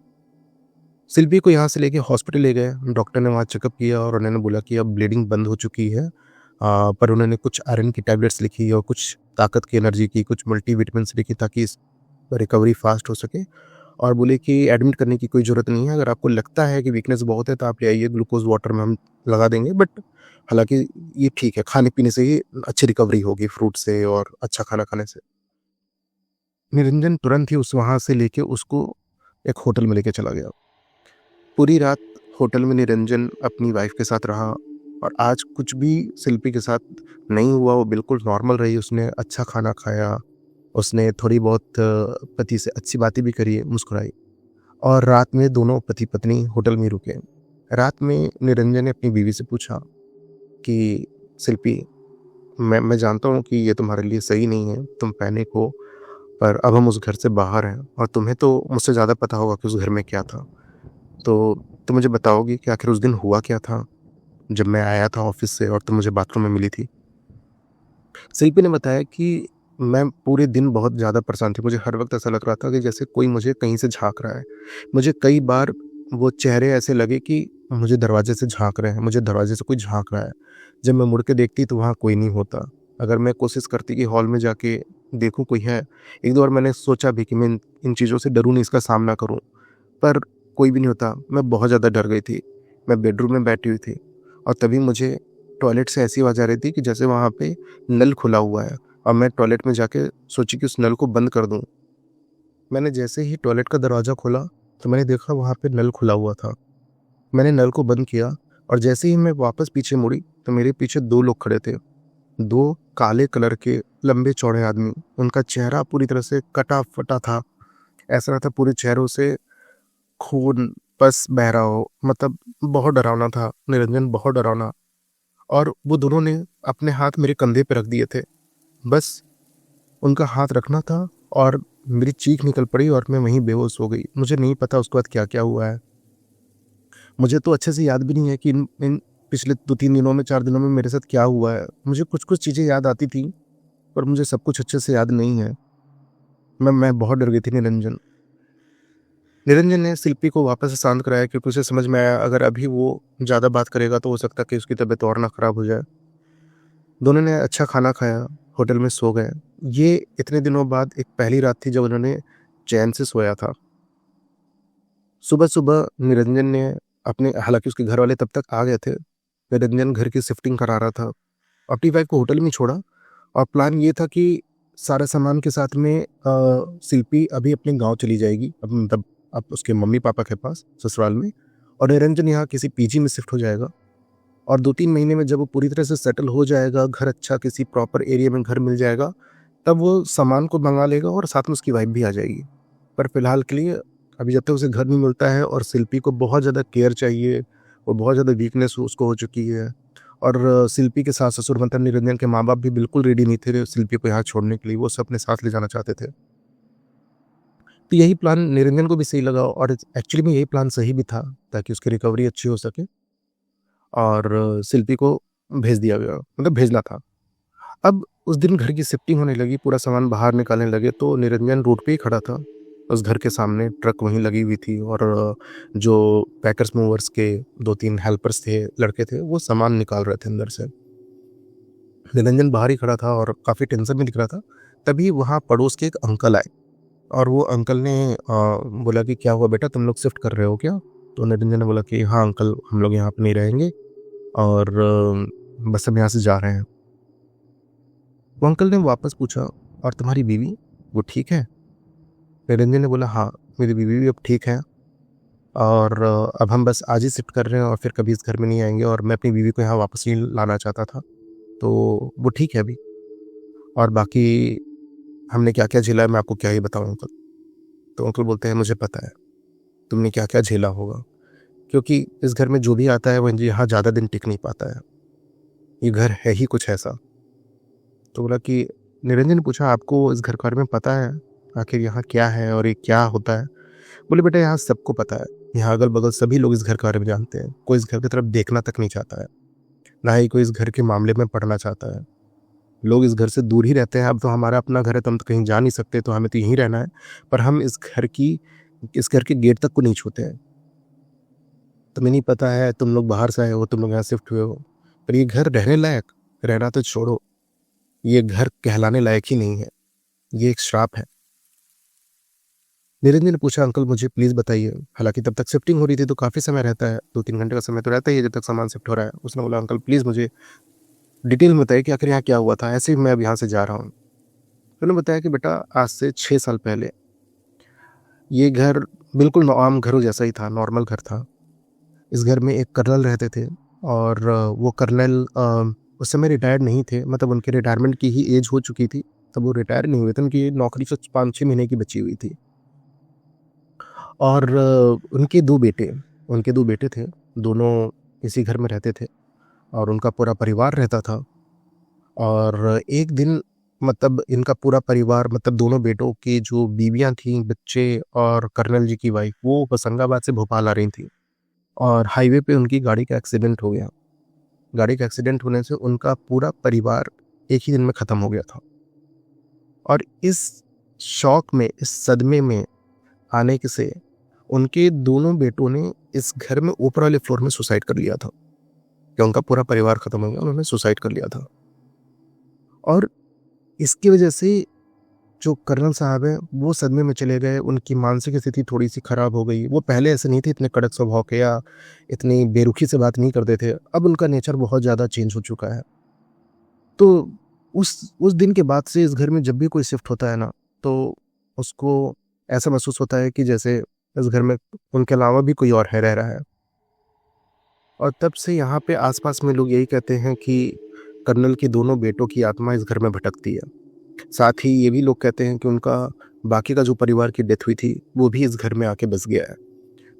शिल्पी को यहाँ से लेके हॉस्पिटल ले गए, डॉक्टर ने वहाँ चेकअप किया और उन्होंने बोला कि अब ब्लीडिंग बंद हो चुकी है। पर उन्होंने कुछ आयरन की टैबलेट्स लिखी और कुछ ताकत की, एनर्जी की, कुछ मल्टीविटामिन्स लिखी ताकि इस रिकवरी फास्ट हो सके और बोले कि एडमिट करने की कोई ज़रूरत नहीं है, अगर आपको लगता है कि वीकनेस बहुत है तो आप ले आइए, ग्लूकोज़ वाटर में हम लगा देंगे, बट हालाँकि ये ठीक है, खाने-पीने से ही अच्छी रिकवरी होगी, फ्रूट से और अच्छा खाना खाने से। निरंजन तुरंत ही उस वहाँ से लेके उसको एक होटल में लेके चला गया। पूरी रात होटल में निरंजन अपनी वाइफ़ के साथ रहा और आज कुछ भी शिल्पी के साथ नहीं हुआ, वो बिल्कुल नॉर्मल रही, उसने अच्छा खाना खाया, उसने थोड़ी बहुत पति से अच्छी बातें भी करी, मुस्कुराई और रात में दोनों पति-पत्नी होटल में रुके। रात में निरंजन ने अपनी बीवी से पूछा कि शिल्पी, मैं जानता हूँ कि ये तुम्हारे लिए सही नहीं है, तुम पैनिक हो, पर अब हम उस घर से बाहर हैं और तुम्हें तो मुझसे ज़्यादा पता होगा कि उस घर में क्या था। तो तुम मुझे बताओगी कि आखिर उस दिन हुआ क्या था, जब मैं आया था ऑफ़िस से और तुम मुझे बाथरूम में मिली थी? शिल्पी ने बताया कि मैं पूरे दिन बहुत ज़्यादा परेशान थी। मुझे हर वक़्त ऐसा लग रहा था कि जैसे कोई मुझे कहीं से झाँक रहा है। मुझे कई बार वो चेहरे ऐसे लगे कि मुझे दरवाज़े से झाँक रहे हैं, मुझे दरवाज़े से कोई झाँक रहा है। जब मैं मुड़ के देखती तो वहाँ कोई नहीं होता। अगर मैं कोशिश करती कि हॉल में जाके देखूँ कोई है, एक-दो बार मैंने सोचा भी कि मैं इन इन चीज़ों से डरूँ नहीं, इसका सामना करूँ, पर कोई भी नहीं होता। मैं बहुत ज़्यादा डर गई थी। मैं बेडरूम में बैठी हुई थी और तभी मुझे टॉयलेट से ऐसी आवाज़ आ रही थी कि जैसे वहाँ पे नल खुला हुआ है और मैं टॉयलेट में जाके सोची कि उस नल को बंद कर दूँ। मैंने जैसे ही टॉयलेट का दरवाज़ा खोला तो मैंने देखा वहाँ पे नल खुला हुआ था। मैंने नल को बंद किया और जैसे ही मैं वापस पीछे मुड़ी तो मेरे पीछे 2 लोग खड़े थे। 2 काले कलर के लंबे-चौड़े आदमी। उनका चेहरा पूरी तरह से कटा-फटा था। ऐसा लग रहा था पूरे चेहरों से खून, पस बह रहा हो। मतलब बहुत डरावना था, निरंजन बहुत डरावना। और वो दोनों ने अपने हाथ मेरे कंधे पे रख दिए थे। बस उनका हाथ रखना था और मेरी चीख निकल पड़ी और मैं वहीं बेहोश हो गई। मुझे नहीं पता उसके बाद क्या-क्या हुआ है। मुझे तो अच्छे से याद भी नहीं है कि इन इन पिछले 2-3 दिनों में, 4 दिनों में मेरे साथ क्या हुआ है। मुझे कुछ-कुछ चीज़ें याद आती थी, पर मुझे सब कुछ अच्छे से याद नहीं है। मैं बहुत डर गई थी निरंजन। निरंजन ने शिल्पी को वापस से शांत कराया क्योंकि उसे समझ में आया अगर अभी वो ज़्यादा बात करेगा तो हो सकता है कि उसकी तबीयत और ना ख़राब हो जाए। दोनों ने अच्छा खाना खाया, होटल में सो गए। ये इतने दिनों बाद एक पहली रात थी जब उन्होंने चैन से सोया था। सुबह-सुबह निरंजन ने अपने, हालाँकि उसके घर वाले तब तक आ गए थे। निरंजन घर की शिफ्टिंग करा रहा था। अपनी वाइफ़ को होटल में छोड़ा और प्लान ये था कि सारे सामान के साथ में शिल्पी अभी अपने गाँव चली जाएगी, अब मतलब अब उसके मम्मी-पापा के पास ससुराल में, और निरंजन यहाँ किसी पीजी में शिफ्ट हो जाएगा। और 2-3 महीने में जब वो पूरी तरह से सेटल हो जाएगा, घर अच्छा किसी प्रॉपर एरिया में घर मिल जाएगा, तब वो सामान को मंगा लेगा और साथ में उसकी वाइफ भी आ जाएगी। पर फिलहाल के लिए अभी जब तक उसे घर नहीं मिलता है, और शिल्पी को बहुत ज़्यादा केयर चाहिए, और बहुत ज़्यादा वीकनेस उसको हो चुकी है। और शिल्पी के सास ससुर मतलब निरंजन के माँ बाप भी बिल्कुल रेडी नहीं थे शिल्पी को यहाँ छोड़ने के लिए, वो सब अपने साथ ले जाना चाहते थे। तो यही प्लान निरंजन को भी सही लगा, और एक्चुअली में यही प्लान सही भी था, ताकि उसकी रिकवरी अच्छी हो सके। और शिल्पी को भेज दिया गया, मतलब भेजना था। अब उस दिन घर की शिफ्टिंग होने लगी, पूरा सामान बाहर निकालने लगे, तो निरंजन रोड पे ही खड़ा था। उस घर के सामने ट्रक वहीं लगी हुई थी, और जो पैकर्स मूवर्स के 2-3 हेल्पर्स थे, लड़के थे, वो सामान निकाल रहे थे अंदर से। निरंजन बाहर ही खड़ा था और काफ़ी टेंशन में दिख रहा था। तभी वहाँ पड़ोस के एक अंकल आए, और वो अंकल ने बोला कि क्या हुआ बेटा, तुम लोग शिफ्ट कर रहे हो क्या? तो निरंजन ने बोला कि हाँ अंकल, हम लोग यहाँ पर नहीं रहेंगे, और बस हम यहाँ से जा रहे हैं। वो अंकल ने वापस पूछा, और तुम्हारी बीवी, वो ठीक है? निरंजन ने बोला हाँ, मेरी बीवी भी अब ठीक है, और अब हम बस आज ही शिफ्ट कर रहे हैं, और फिर कभी इस घर में नहीं आएंगे, और मैं अपनी बीवी को यहाँ वापस ही लाना चाहता था, तो वो ठीक है अभी। और बाकी हमने क्या क्या झेला है मैं आपको क्या ही बताऊँ अंकल। तो अंकल बोलते हैं मुझे पता है तुमने क्या क्या झेला होगा, क्योंकि इस घर में जो भी आता है वो यहाँ ज़्यादा दिन टिक नहीं पाता है, ये घर है ही कुछ ऐसा। तो बोला कि निरंजन ने पूछा आपको इस घर के बारे में पता है, आखिर यहाँ क्या है और ये क्या होता है? बोले बेटा यहाँ सबको पता है, यहाँ अगल बगल सभी लोग इस घर के बारे में जानते हैं, कोई इस घर की तरफ देखना तक नहीं चाहता है, ना ही कोई इस घर के मामले में पढ़ना चाहता है। लोग इस घर से दूर ही रहते हैं। अब तो हमारा अपना घर है, तो हम तो कहीं जा नहीं सकते, तो हमें तो यहीं रहना है, पर हम इस घर के गेट तक को नहीं छूते हैं। तुम्हें नहीं पता है, तुम लोग बाहर से आए हो, तुम लोग यहाँ शिफ्ट हुए हो, पर ये घर रहने लायक, रहना तो छोड़ो, ये घर कहलाने लायक ही नहीं है, ये एक श्राप है। निरंजन ने पूछा अंकल मुझे प्लीज़ बताइए, हालांकि तब तक शिफ्टिंग हो रही थी तो काफ़ी समय रहता है, 2-3 घंटे का समय तो रहता ही है जब तक सामान शिफ्ट हो रहा है। उसने बोला अंकल प्लीज़ मुझे डिटेल में बताइए कि आखिर यहाँ क्या हुआ था, ऐसे ही मैं अब यहाँ से जा रहा हूँ। तो उन्होंने बताया कि बेटा आज से 6 साल पहले ये घर बिल्कुल आम घरों जैसा ही था, नॉर्मल घर था। इस घर में एक कर्नल रहते थे, और वो कर्नल उस समय रिटायर्ड नहीं थे, मतलब उनके रिटायरमेंट की ही एज हो चुकी थी, तब वो रिटायर नहीं हुए थे, उनकी नौकरी से 5-6 महीने की बची हुई थी। और उनके 2 बेटे थे, दोनों इसी घर में रहते थे, और उनका पूरा परिवार रहता था। और एक दिन मतलब इनका पूरा परिवार, मतलब दोनों बेटों की जो बीवियां थीं, बच्चे और कर्नल जी की वाइफ, वो होशंगाबाद से भोपाल आ रही थी, और हाईवे पे उनकी गाड़ी का एक्सीडेंट हो गया। गाड़ी का एक्सीडेंट होने से उनका पूरा परिवार एक ही दिन में ख़त्म हो गया था। और इस शॉक में, इस सदमे में आने के से उनके दोनों बेटों ने इस घर में ऊपर वाले फ्लोर में सुसाइड कर लिया था, कि उनका पूरा परिवार ख़त्म हो गया, उन्होंने सुसाइड कर लिया था। और इसकी वजह से जो कर्नल साहब हैं वो सदमे में चले गए, उनकी मानसिक स्थिति थोड़ी सी ख़राब हो गई। वो पहले ऐसे नहीं थे, इतने कड़क स्वभाव के या इतनी बेरुखी से बात नहीं करते थे, अब उनका नेचर बहुत ज़्यादा चेंज हो चुका है। तो उस दिन के बाद से इस घर में जब भी कोई शिफ्ट होता है ना, तो उसको ऐसा महसूस होता है कि जैसे इस घर में उनके अलावा भी कोई और है, रह रहा है। और तब से यहाँ पे आसपास में लोग यही कहते हैं कि कर्नल के दोनों बेटों की आत्मा इस घर में भटकती है। साथ ही ये भी लोग कहते हैं कि उनका बाकी का जो परिवार की डेथ हुई थी वो भी इस घर में आके बस गया है।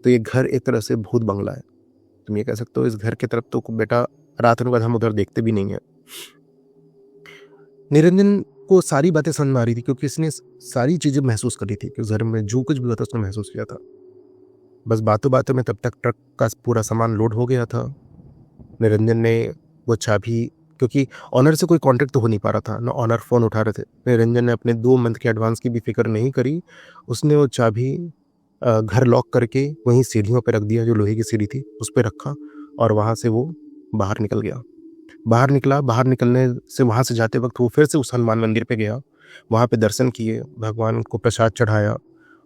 तो ये घर एक तरह से भूत बंगला है, तुम ये कह सकते हो। इस घर की तरफ तो बेटा रात के बाद हम उधर देखते भी नहीं है। निरंजन को सारी बातें समझ में आ रही थी, क्योंकि इसने सारी चीज़ें महसूस करी थी कि उस घर में जो कुछ भी हुआ था उसने महसूस किया था। बस बातों बातों में तब तक ट्रक का पूरा सामान लोड हो गया था। निरंजन ने वो चाबी, क्योंकि ऑनर से कोई कांटेक्ट तो हो नहीं पा रहा था, ना ऑनर फ़ोन उठा रहे थे, निरंजन ने अपने 2 मंथ के एडवांस की भी फिक्र नहीं करी। उसने वो चाबी घर लॉक करके वहीं सीढ़ियों पे रख दिया, जो लोहे की सीढ़ी थी उस पे रखा, और वहाँ से वो बाहर निकल गया। बाहर निकलने से वहाँ से जाते वक्त वो फिर से उस हनुमान मंदिर पे गया, वहाँ पे दर्शन किए, भगवान को प्रसाद चढ़ाया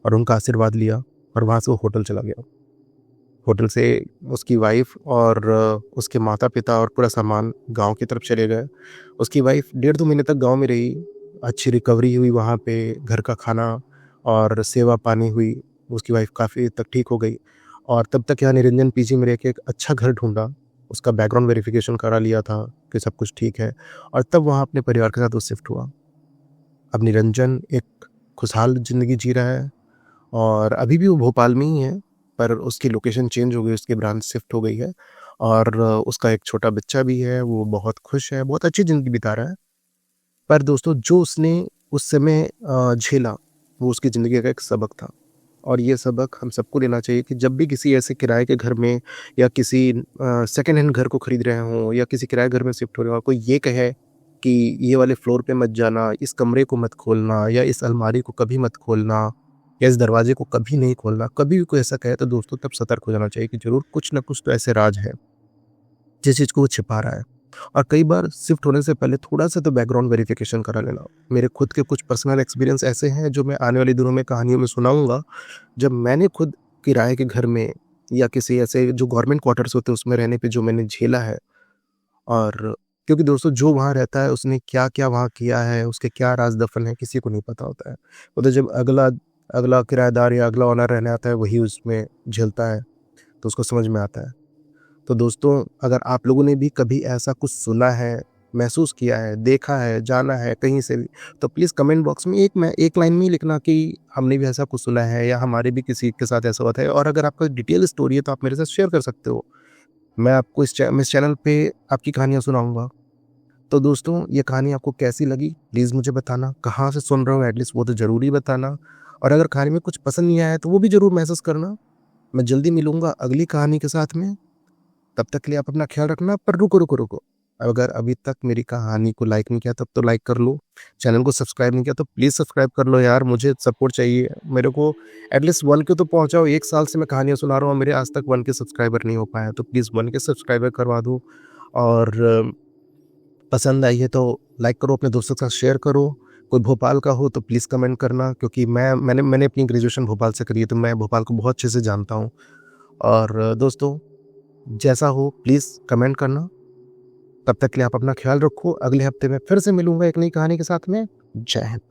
और उनका आशीर्वाद लिया, और वहाँ से वो होटल चला गया। होटल से उसकी वाइफ और उसके माता पिता और पूरा सामान गांव की तरफ चले गए। उसकी वाइफ 1.5-2 महीने तक गांव में रही, अच्छी रिकवरी हुई, वहाँ पे घर का खाना और सेवा पानी हुई, उसकी वाइफ काफ़ी तक ठीक हो गई। और तब तक यहाँ निरंजन पीजी में रह के एक अच्छा घर ढूंढा, उसका बैकग्राउंड वेरिफिकेशन करा लिया था कि सब कुछ ठीक है, और तब वहाँ अपने परिवार के साथ वो शिफ्ट हुआ। अब निरंजन एक खुशहाल ज़िंदगी जी रहा है, और अभी भी वो भोपाल में ही है, पर उसकी लोकेशन चेंज हो गई, उसकी ब्रांच शिफ्ट हो गई है, और उसका एक छोटा बच्चा भी है, वो बहुत खुश है, बहुत अच्छी ज़िंदगी बिता रहा है। पर दोस्तों, जो उसने उस समय झेला, वो उसकी ज़िंदगी का एक सबक था, और ये सबक हम सबको लेना चाहिए कि जब भी किसी ऐसे किराए के घर में या किसी सेकंड हैंड घर को खरीद रहे हों, या किसी किराए घर में शिफ्ट हो रहे हो, और कोई ये कहे कि ये वाले फ्लोर पे मत जाना, इस कमरे को मत खोलना, या इस अलमारी को कभी मत खोलना, या इस दरवाजे को कभी नहीं खोलना, कभी भी कोई ऐसा कहे तो दोस्तों तब सतर्क हो जाना चाहिए कि ज़रूर कुछ ना कुछ तो ऐसे राज है जिस चीज़ को वो छिपा रहा है। और कई बार शिफ्ट होने से पहले थोड़ा-सा तो बैकग्राउंड वेरिफिकेशन करा लेना। मेरे खुद के कुछ पर्सनल एक्सपीरियंस ऐसे हैं जो मैं आने वाले दिनों में कहानियों में सुनाऊँगा। जब मैंने खुद किराए के घर में या किसी ऐसे जो गवर्नमेंट क्वार्टर्स होते हैं उसमें रहने पे जो मैंने झेला है, और क्योंकि दोस्तों जो वहाँ रहता है उसने क्या-क्या वहाँ किया है, उसके क्या राज़ दफ़न है, किसी को नहीं पता होता है। वो तो जब अगला अगला किराएदार या अगला ओनर रहने आता है, वही उसमें झेलता है, तो उसको समझ में आता है। तो दोस्तों, अगर आप लोगों ने भी कभी ऐसा कुछ सुना है, महसूस किया है, देखा है, जाना है कहीं से भी, तो प्लीज़ कमेंट बॉक्स में एक लाइन में ही लिखना कि हमने भी ऐसा कुछ सुना है, या हमारे भी किसी के साथ ऐसा हुआ था। और अगर आपका डिटेल स्टोरी है तो आप मेरे साथ शेयर कर सकते हो। मैं आपको इस चैनल पे आपकी कहानियाँ सुनाऊँगा। तो दोस्तों, ये कहानी आपको कैसी लगी प्लीज़ मुझे बताना। कहाँ से सुन रहे हो एटलीस्ट वो तो ज़रूरी बताना। और अगर कहानी में कुछ पसंद नहीं आया तो वो भी ज़रूर मैसेज करना। मैं जल्दी मिलूँगा अगली कहानी के साथ में। तब तक के लिए आप अपना ख्याल रखना। पर रुको, अगर अभी तक मेरी कहानी को लाइक नहीं किया तब तो लाइक कर लो। चैनल को सब्सक्राइब नहीं किया तो प्लीज़ सब्सक्राइब कर लो यार, मुझे सपोर्ट चाहिए। मेरे को एटलीस्ट 1 के तो पहुँचाओ। 1 साल से मैं कहानियाँ सुना रहा हूँ, मेरे आज तक 1 के सब्सक्राइबर नहीं हो पाया, तो प्लीज़ 1 के सब्सक्राइबर करवा दो। और पसंद आई है तो लाइक करो, अपने दोस्तों के साथ शेयर करो। कोई भोपाल का हो तो प्लीज़ कमेंट करना, क्योंकि मैंने अपनी ग्रेजुएशन भोपाल से करी है, तो मैं भोपाल को बहुत अच्छे से जानता हूँ। और दोस्तों, जैसा हो प्लीज़ कमेंट करना। तब तक के लिए आप अपना ख्याल रखो। अगले हफ्ते में फिर से मिलूँगा एक नई कहानी के साथ में। जय हिंद।